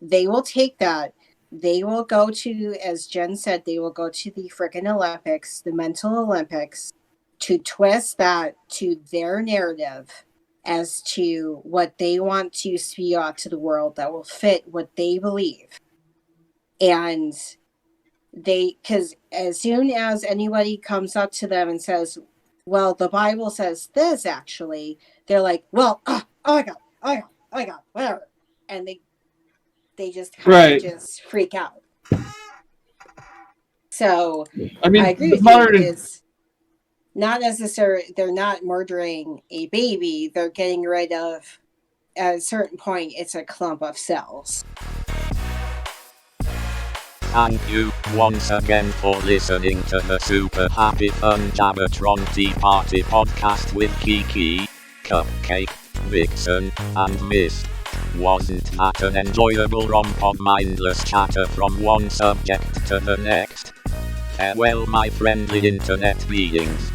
they will take that, they will go to, as Jen said, they will go to the frickin' Olympics, the mental Olympics, to twist that to their narrative as to what they want to spew out to the world that will fit what they believe. And because as soon as anybody comes up to them and says, well, the Bible says this, actually, they're like, well, oh my God, whatever. And they just kind of just freak out. So I mean, I agree with you. It's not necessarily, they're not murdering a baby. They're getting rid of, at a certain point, it's a clump of cells. Thank you once again for listening to the Super Happy Fun Jabbertron Tea Party podcast with Kiki, Cupcake, Vixen, and Miss. Wasn't that an enjoyable romp of mindless chatter from one subject to the next? Farewell, my friendly internet beings.